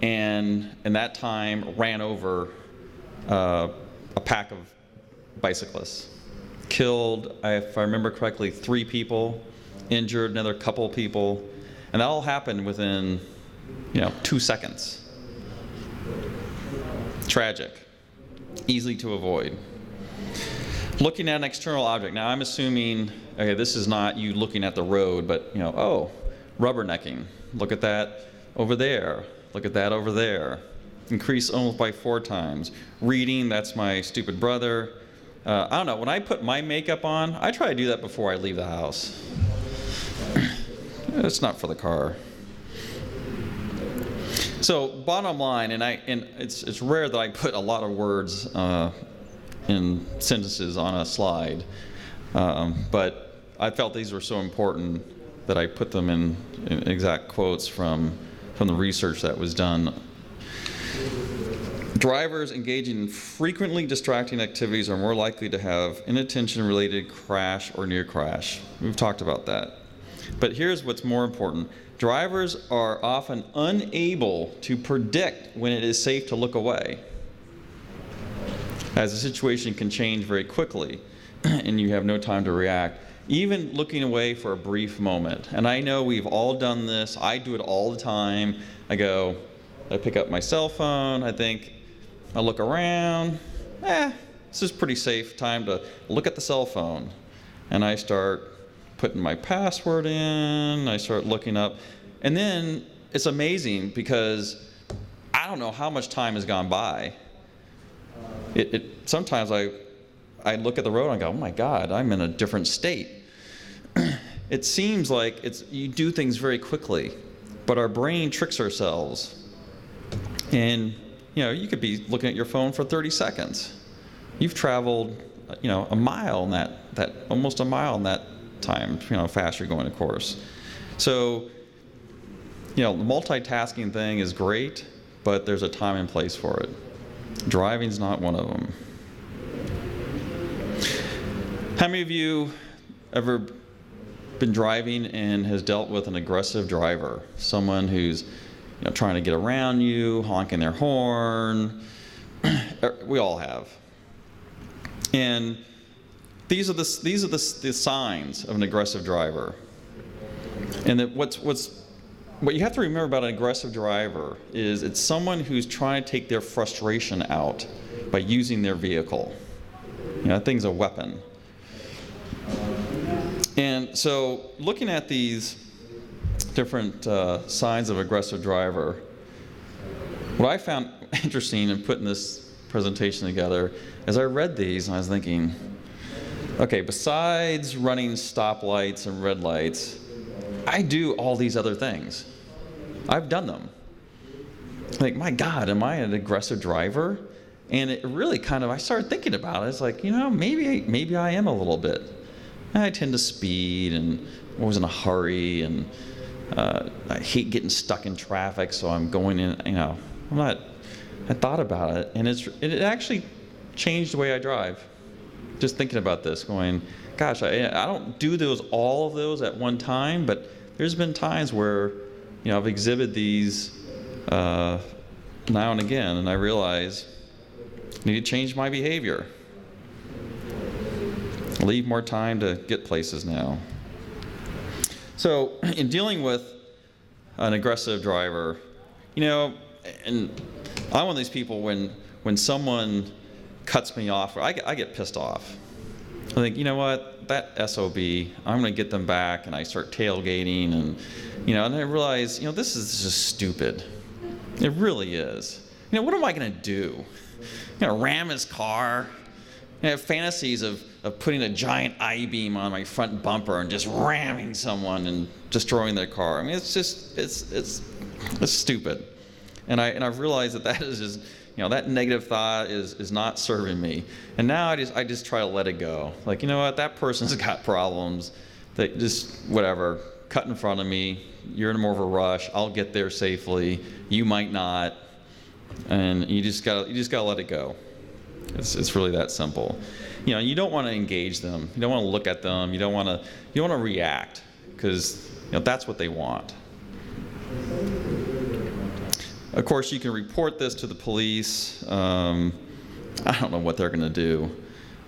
and in that time ran over a pack of bicyclists. Killed, if I remember correctly, 3 people, injured another couple people, and that all happened within 2 seconds. Tragic. Easy to avoid. Looking at an external object. Now I'm assuming, okay, this is not you looking at the road, but rubbernecking. Look at that over there. Look at that over there. Increase almost by 4 times. Reading, that's my stupid brother. I don't know, when I put my makeup on, I try to do that before I leave the house. It's not for the car. So bottom line, and it's rare that I put a lot of words in sentences on a slide, but I felt these were so important that I put them in exact quotes from the research that was done. Drivers engaging in frequently distracting activities are more likely to have inattention-related crash or near crash. We've talked about that. But here's what's more important. Drivers are often unable to predict when it is safe to look away, as the situation can change very quickly and you have no time to react. Even looking away for a brief moment. And I know we've all done this. I do it all the time. I pick up my cell phone, I look around, this is pretty safe time to look at the cell phone. And I start putting my password in, I start looking up, and then it's amazing because I don't know how much time has gone by. Sometimes I look at the road and I go, oh my God, I'm in a different state. It seems like you do things very quickly, but our brain tricks ourselves. And you could be looking at your phone for 30 seconds. You've traveled, a mile in that almost a mile in that time, fast you're going, of course. So, the multitasking thing is great, but there's a time and place for it. Driving's not one of them. How many of you ever been driving and has dealt with an aggressive driver? Someone who's trying to get around you, honking their horn. We all have. And these are the signs of an aggressive driver. And that what you have to remember about an aggressive driver is it's someone who's trying to take their frustration out by using their vehicle. That thing's a weapon. And so looking at these different signs of aggressive driver, what I found interesting in putting this presentation together is I read these and I was thinking, okay, besides running stoplights and red lights, I do all these other things. I've done them. My God, am I an aggressive driver? And it really I started thinking about it. It's like, maybe I am a little bit. I tend to speed and always in a hurry, and I hate getting stuck in traffic, so I'm going in, I thought about it, and it actually changed the way I drive. Just thinking about this, going, gosh, I don't do all of those at one time, but there's been times where, I've exhibited these now and again, and I realize I need to change my behavior. Leave more time to get places now. So, in dealing with an aggressive driver, and I'm one of these people when someone cuts me off, I get pissed off. I think, what, that SOB, I'm going to get them back, and I start tailgating, and and I realize, this is just stupid. It really is. What am I going to do? Ram his car? I have fantasies of putting a giant I-beam on my front bumper and just ramming someone and destroying their car. It's just, it's stupid. And I've realized that is just, that negative thought is not serving me. And now I just try to let it go. What, that person's got problems. They just, whatever, cut in front of me. You're in more of a rush. I'll get there safely. You might not. And you just gotta let it go. It's really that simple. You don't want to engage them. You don't want to look at them. You don't want to react, because that's what they want. Of course, you can report this to the police. I don't know what they're going to do,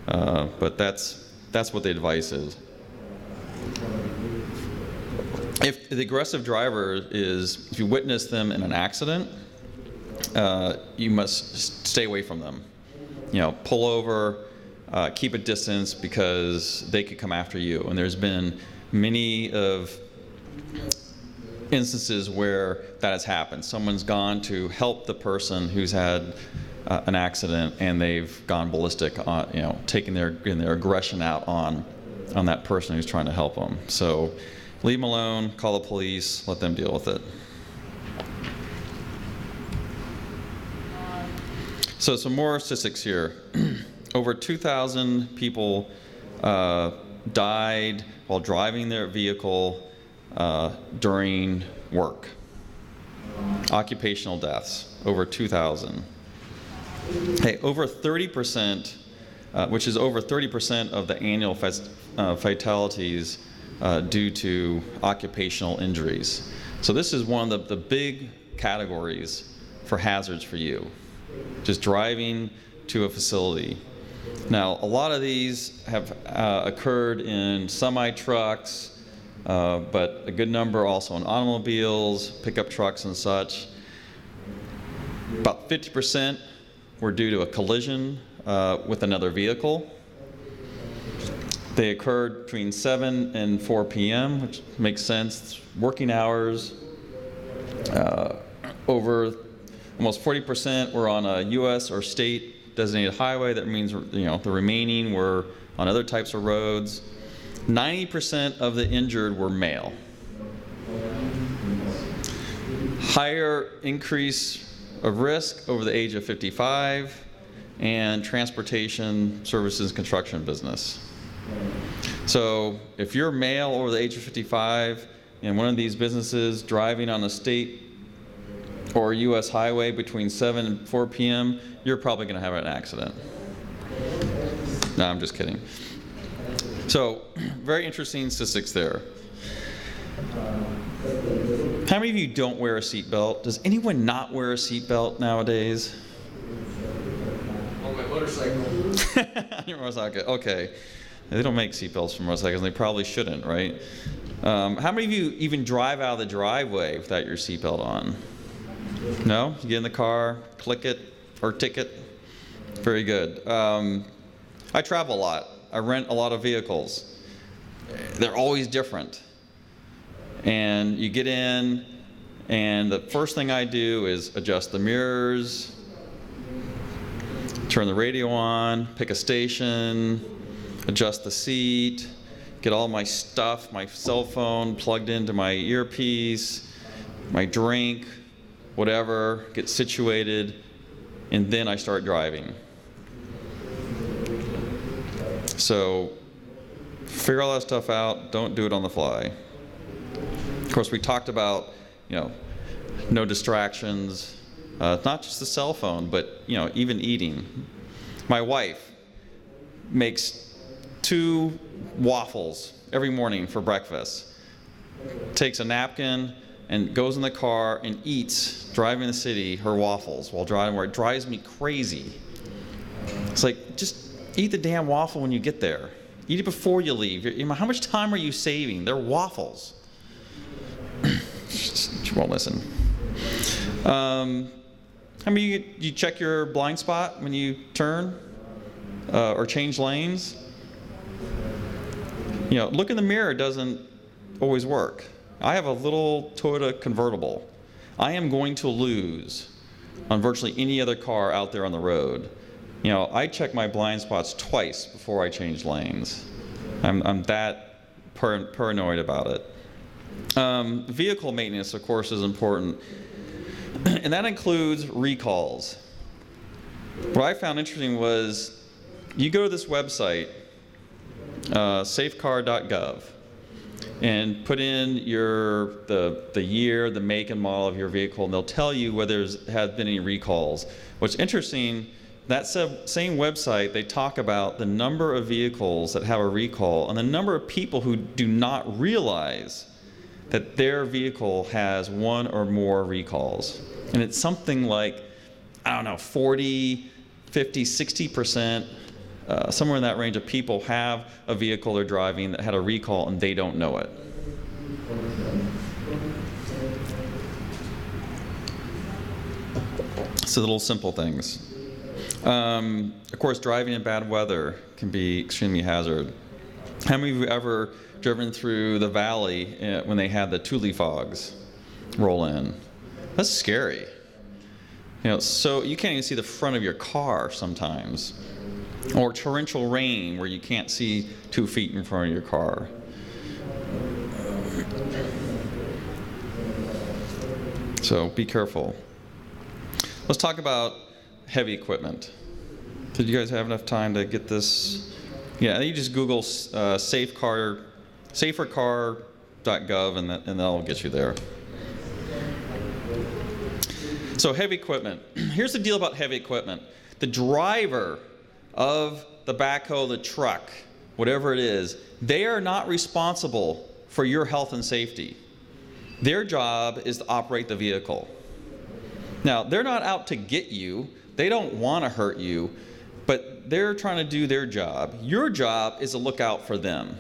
but that's what the advice is. if the aggressive driver is, if you witness them in an accident, you must stay away from them. Pull over, keep a distance, because they could come after you. And there's been many of instances where that has happened. Someone's gone to help the person who's had an accident, and they've gone ballistic on, taking their aggression out on that person who's trying to help them. So leave them alone, call the police, let them deal with it. So some more statistics here. Over 2,000 people died while driving their vehicle during work. Occupational deaths, over 2,000. Hey, over 30%, which is over 30% of the annual fatalities due to occupational injuries. So this is one of the big categories for hazards for you, just driving to a facility. Now, a lot of these have occurred in semi-trucks, but a good number also in automobiles, pickup trucks and such. About 50% were due to a collision with another vehicle. They occurred between 7 and 4 p.m., which makes sense. Working hours. Over almost 40% were on a U.S. or state designated highway. That means, the remaining were on other types of roads. 90% of the injured were male. Higher increase of risk over the age of 55, and transportation, services, construction business. So if you're male over the age of 55 in one of these businesses driving on a state or U.S. highway between 7 and 4 p.m., you're probably going to have an accident. No, I'm just kidding. So, very interesting statistics there. How many of you don't wear a seatbelt? Does anyone not wear a seatbelt nowadays? On my motorcycle. On your motorcycle, okay. They don't make seatbelts for motorcycles, and they probably shouldn't, right? How many of you even drive out of the driveway without your seatbelt on? No? You get in the car, click it, or ticket? Very good. I travel a lot. I rent a lot of vehicles. They're always different. And you get in, and the first thing I do is adjust the mirrors, turn the radio on, pick a station, adjust the seat, get all my stuff, my cell phone plugged into my earpiece, my drink, whatever, get situated, and then I start driving. So figure all that stuff out. Don't do it on the fly. Of course, we talked about, no distractions, not just the cell phone, but, even eating. My wife makes 2 waffles every morning for breakfast, takes a napkin and goes in the car and eats, driving the city, her waffles while driving, where it drives me crazy. It's like, just eat the damn waffle when you get there. Eat it before you leave. How much time are you saving? They're waffles. She won't listen. How many of you check your blind spot when you turn or change lanes? Look in the mirror doesn't always work. I have a little Toyota convertible. I am going to lose on virtually any other car out there on the road. I check my blind spots twice before I change lanes. I'm that paranoid about it. Vehicle maintenance, of course, is important. And that includes recalls. What I found interesting was you go to this website, safecar.gov, and put in the year, the make and model of your vehicle, and they'll tell you whether there have been any recalls. What's interesting, that same website, they talk about the number of vehicles that have a recall and the number of people who do not realize that their vehicle has 1 or more recalls. And it's something like, 40, 50, 60%, somewhere in that range of people have a vehicle they're driving that had a recall and they don't know it. So the little simple things. Of course, driving in bad weather can be extremely hazardous. How many of you ever driven through the valley when they had the Thule fogs roll in? That's scary. So you can't even see the front of your car sometimes. Or torrential rain where you can't see 2 feet in front of your car. So be careful. Let's talk about heavy equipment. Did you guys have enough time to get this? Yeah, you just Google safercar.gov and that'll get you there. So heavy equipment. Here's the deal about heavy equipment. The driver of the backhoe, the truck, whatever it is, they are not responsible for your health and safety. Their job is to operate the vehicle. Now, they're not out to get you. They don't want to hurt you, but they're trying to do their job. Your job is to look out for them.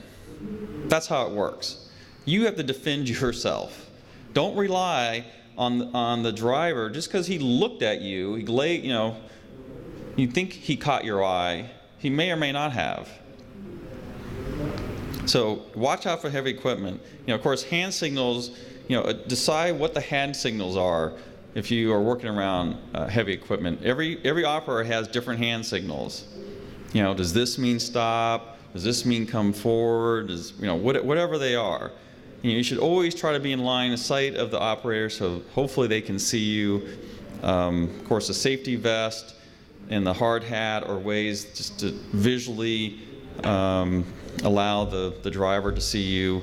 That's how it works. You have to defend yourself. Don't rely on the driver just because he looked at you. You think he caught your eye. He may or may not have. So watch out for heavy equipment. Of course, hand signals. Decide what the hand signals are if you are working around heavy equipment. Every operator has different hand signals. Does this mean stop? Does this mean come forward? Whatever they are. You should always try to be in line of sight of the operator so hopefully they can see you. Of course, the safety vest and the hard hat are ways just to visually allow the driver to see you.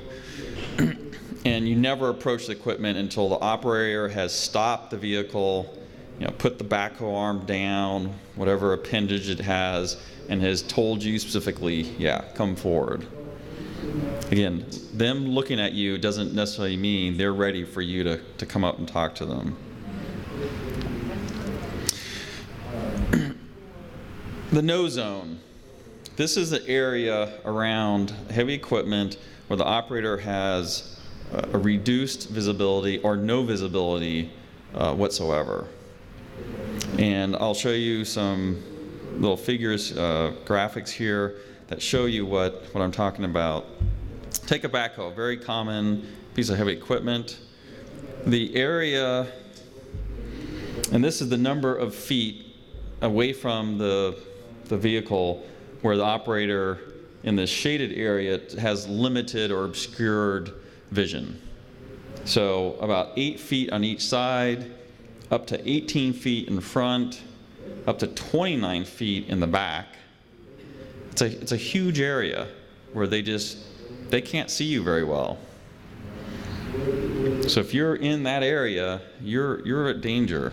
And you never approach the equipment until the operator has stopped the vehicle, put the backhoe arm down, whatever appendage it has, and has told you specifically, come forward. Again, them looking at you doesn't necessarily mean they're ready for you to come up and talk to them. The no zone. This is the area around heavy equipment where the operator has a reduced visibility or no visibility whatsoever. And I'll show you some little figures, graphics here that show you what I'm talking about. Take a backhoe, very common piece of heavy equipment. The area, and this is the number of feet away from the vehicle where the operator in this shaded area has limited or obscured vision. So about 8 feet on each side, up to 18 feet in front, up to 29 feet in the back. It's a huge area where they can't see you very well. So if you're in that area, you're at danger.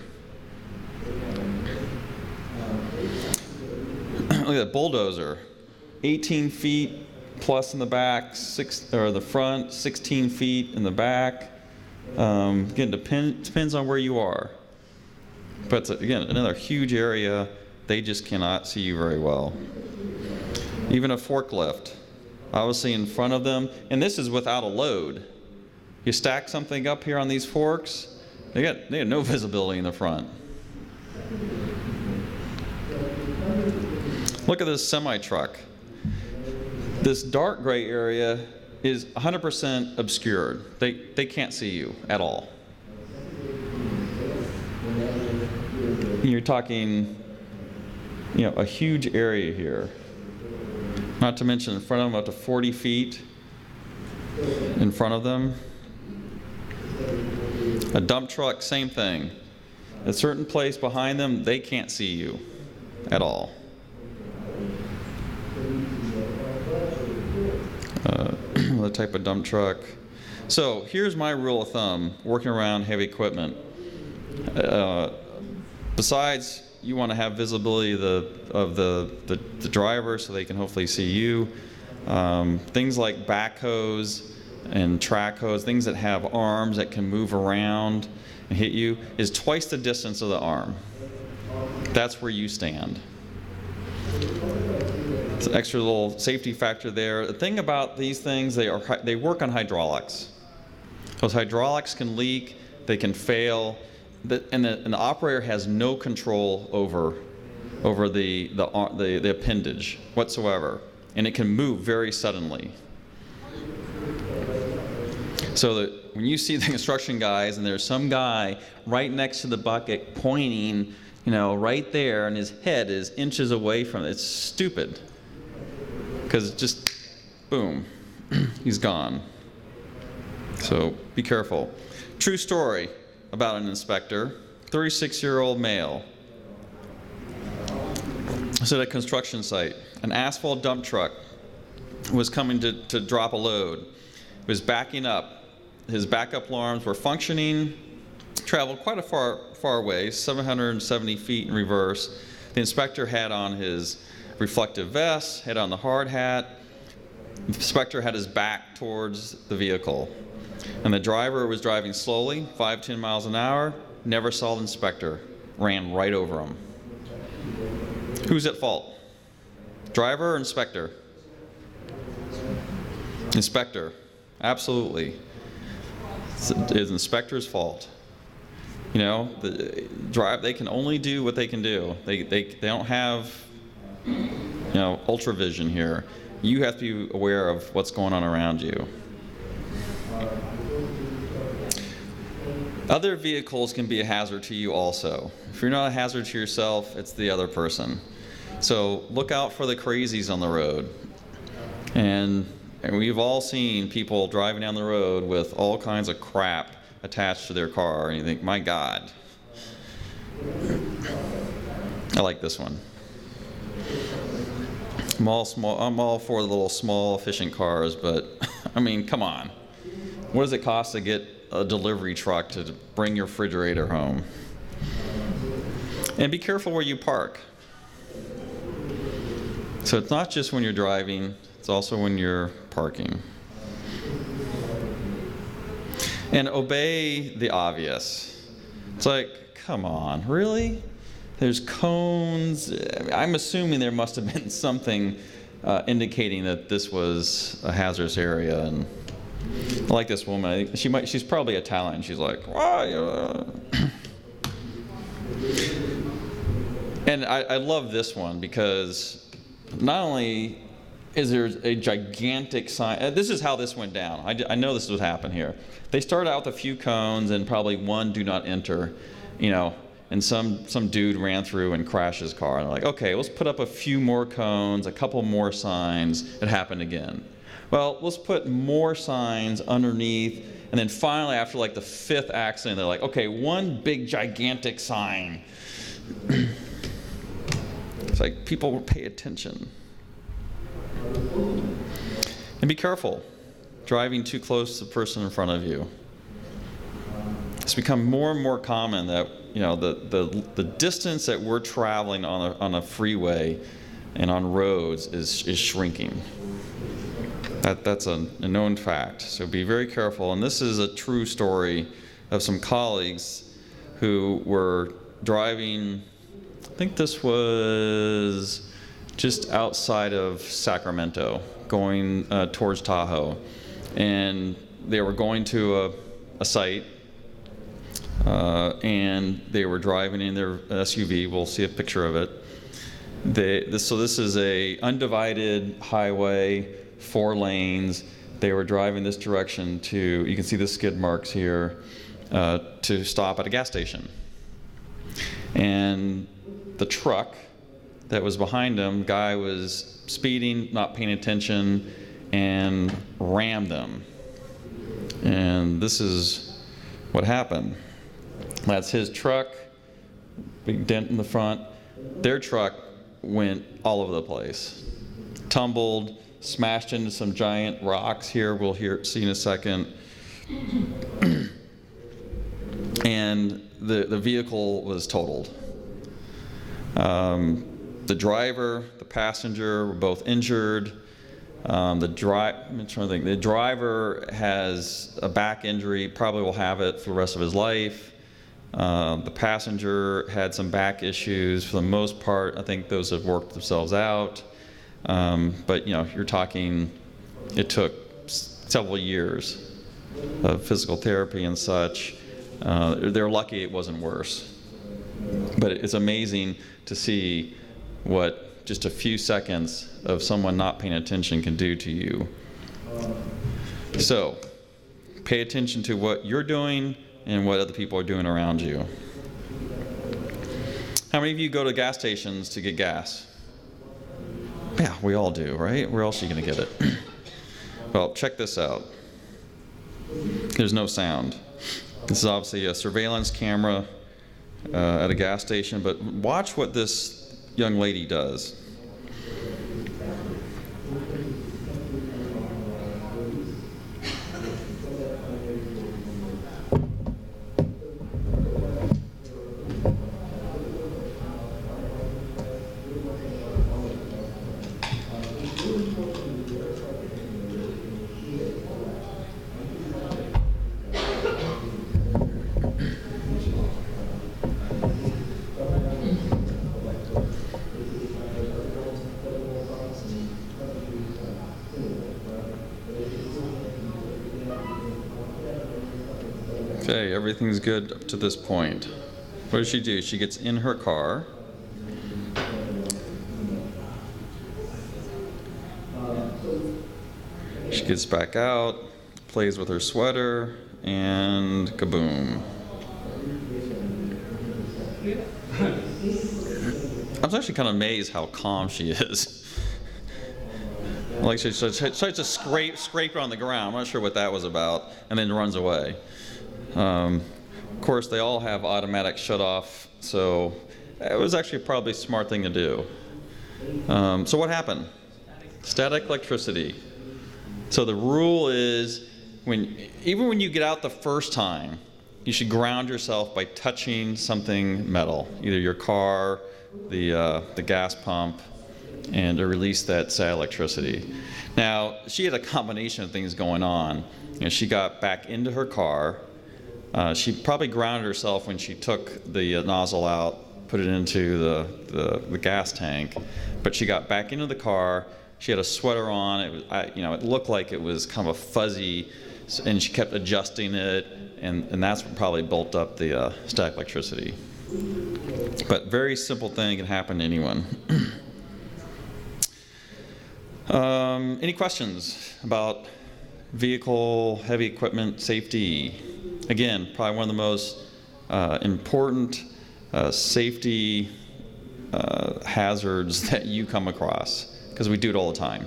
Look at that bulldozer, 18 feet plus in the back, the front, 16 feet in the back. Again, depends on where you are. But again, another huge area, they just cannot see you very well. Even a forklift, obviously in front of them, and this is without a load. You stack something up here on these forks, they have no visibility in the front. Look at this semi-truck. This dark gray area is 100% obscured. They can't see you at all. You're talking, a huge area here. Not to mention in front of them up to 40 feet in front of them. A dump truck, same thing. A certain place behind them, they can't see you at all. The type of dump truck. So here's my rule of thumb working around heavy equipment. Besides, you want to have visibility of the driver so they can hopefully see you. Things like backhoes and track hose, things that have arms that can move around and hit you, is twice the distance of the arm. That's where you stand. It's an extra little safety factor there. The thing about these things, they work on hydraulics. Those hydraulics can leak, they can fail, the operator has no control over the appendage whatsoever, and it can move very suddenly. So that when you see the construction guys and there's some guy right next to the bucket pointing, right there, and his head is inches away from it, it's stupid. Because just, boom, he's gone. So be careful. True story about an inspector, 36-year-old male. So at a construction site, an asphalt dump truck was coming to drop a load. It was backing up. His backup alarms were functioning, traveled quite a far way, 770 feet in reverse. The inspector had on his reflective vest, had on the hard hat. The inspector had his back towards the vehicle. And the driver was driving slowly, 5-10 miles an hour, never saw the inspector, ran right over him. Who's at fault? Driver or inspector? Inspector, absolutely. It's inspector's fault. They can only do what they can do. They don't have, ultravision here. You have to be aware of what's going on around you. Other vehicles can be a hazard to you also. If you're not a hazard to yourself, it's the other person. So look out for the crazies on the road. And we've all seen people driving down the road with all kinds of crap attached to their car, and you think, my God. I like this one. I'm all for the little small efficient cars, but I mean, come on. What does it cost to get a delivery truck to bring your refrigerator home? And be careful where you park. So it's not just when you're driving, it's also when you're parking. And obey the obvious. It's like, come on, really? There's cones. I'm assuming there must have been something indicating that this was a hazardous area. And I like this woman. She's probably Italian. She's like, why? And I love this one because not only is there a gigantic sign. This is how this went down. I know this is what happened here. They started out with a few cones and probably one do not enter, and some dude ran through and crashed his car. And they're like, okay, let's put up a few more cones, a couple more signs. It happened again. Well, let's put more signs underneath. And then finally, after like the 5th accident, they're like, okay, one big gigantic sign. It's like people will pay attention. And be careful driving too close to the person in front of you. It's become more and more common that the distance that we're traveling on a freeway and on roads is shrinking. That's a known fact. So be very careful. And this is a true story of some colleagues who were driving. I think this was just outside of Sacramento, going towards Tahoe. And they were going to a site, and they were driving in their SUV. We'll see a picture of it. So this is a undivided highway, 4 lanes. They were driving this direction you can see the skid marks here, to stop at a gas station. And the truck that was behind them, guy was speeding, not paying attention, and rammed them. And this is what happened. That's his truck, big dent in the front. Their truck went all over the place. Tumbled, smashed into some giant rocks here, we'll see in a second. And the vehicle was totaled. The driver, the passenger were both injured. I'm trying to think. The driver has a back injury, probably will have it for the rest of his life. The passenger had some back issues. For the most part, I think those have worked themselves out. But you're talking, it took several years of physical therapy and such. They're lucky it wasn't worse. But it's amazing to see what just a few seconds of someone not paying attention can do to you. So, pay attention to what you're doing and what other people are doing around you. How many of you go to gas stations to get gas? Yeah, we all do, right? Where else are you going to get it? Well, check this out. There's no sound. This is obviously a surveillance camera at a gas station, but watch what this young lady does. Okay, everything's good up to this point. What does she do? She gets in her car. She gets back out, plays with her sweater, and kaboom. I'm actually kind of amazed how calm she is. Like she starts to scrape on the ground. I'm not sure what that was about, and then runs away. Of course, they all have automatic shut-off, so it was actually probably a smart thing to do. So what happened? Static electricity. So the rule is, even when you get out the first time, you should ground yourself by touching something metal, either your car, the gas pump, and to release that static electricity. Now, she had a combination of things going on. She got back into her car. She probably grounded herself when she took the nozzle out, put it into the gas tank, but she got back into the car. She had a sweater on. It looked like it was kind of a fuzzy, and she kept adjusting it, and that's what probably built up the static electricity. But very simple thing can happen to anyone. Any questions about vehicle, heavy equipment safety? Again, probably one of the most important safety hazards that you come across, because we do it all the time.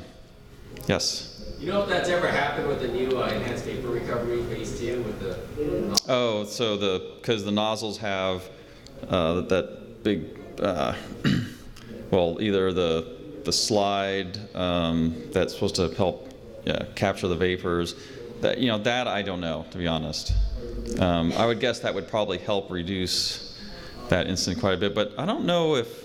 Yes? You know if that's ever happened with the new enhanced vapor recovery phase 2 with the... Oh, so because the nozzles have that big, well, either the slide that's supposed to help capture the vapors. That I don't know, to be honest. I would guess that would probably help reduce that incident quite a bit, but I don't know if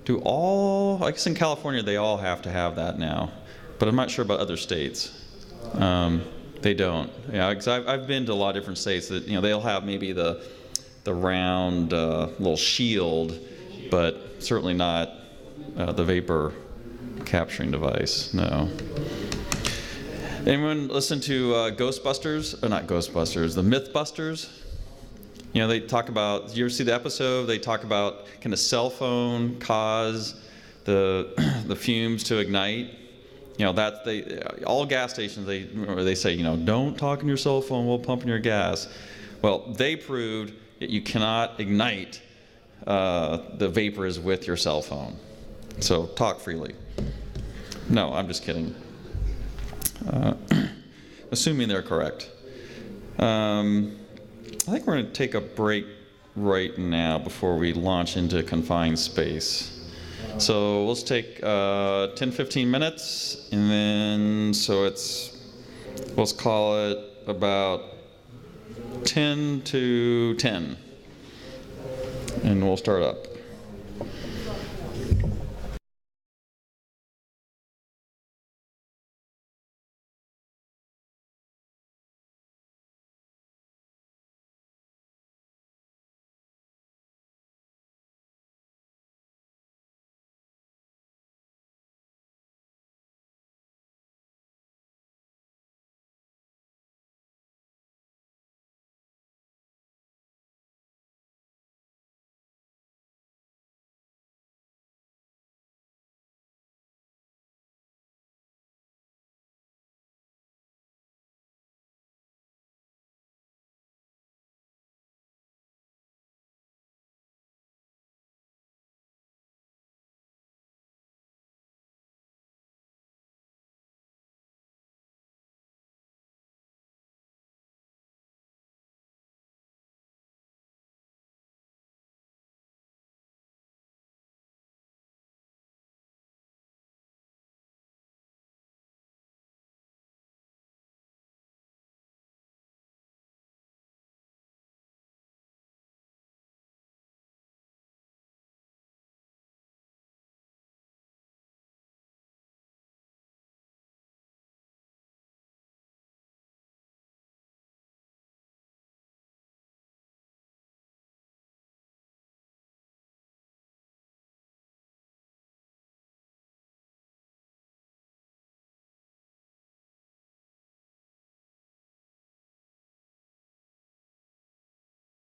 I guess in California they all have to have that now, but I'm not sure about other states. They don't. Yeah, because I've been to a lot of different states that they'll have maybe the round little shield, but certainly not the vapor capturing device. No. Anyone listen to Ghostbusters? Or not Ghostbusters, the Mythbusters? They talk about, you ever see the episode? They talk about, can a cell phone cause the fumes to ignite? All gas stations, they say, don't talk on your cell phone while pumping your gas. Well, they proved that you cannot ignite the vapors with your cell phone. So talk freely. No, I'm just kidding. Assuming they're correct. I think we're going to take a break right now before we launch into confined space. So let's take 10-15 minutes, and then let's call it about 10 to 10, and we'll start up.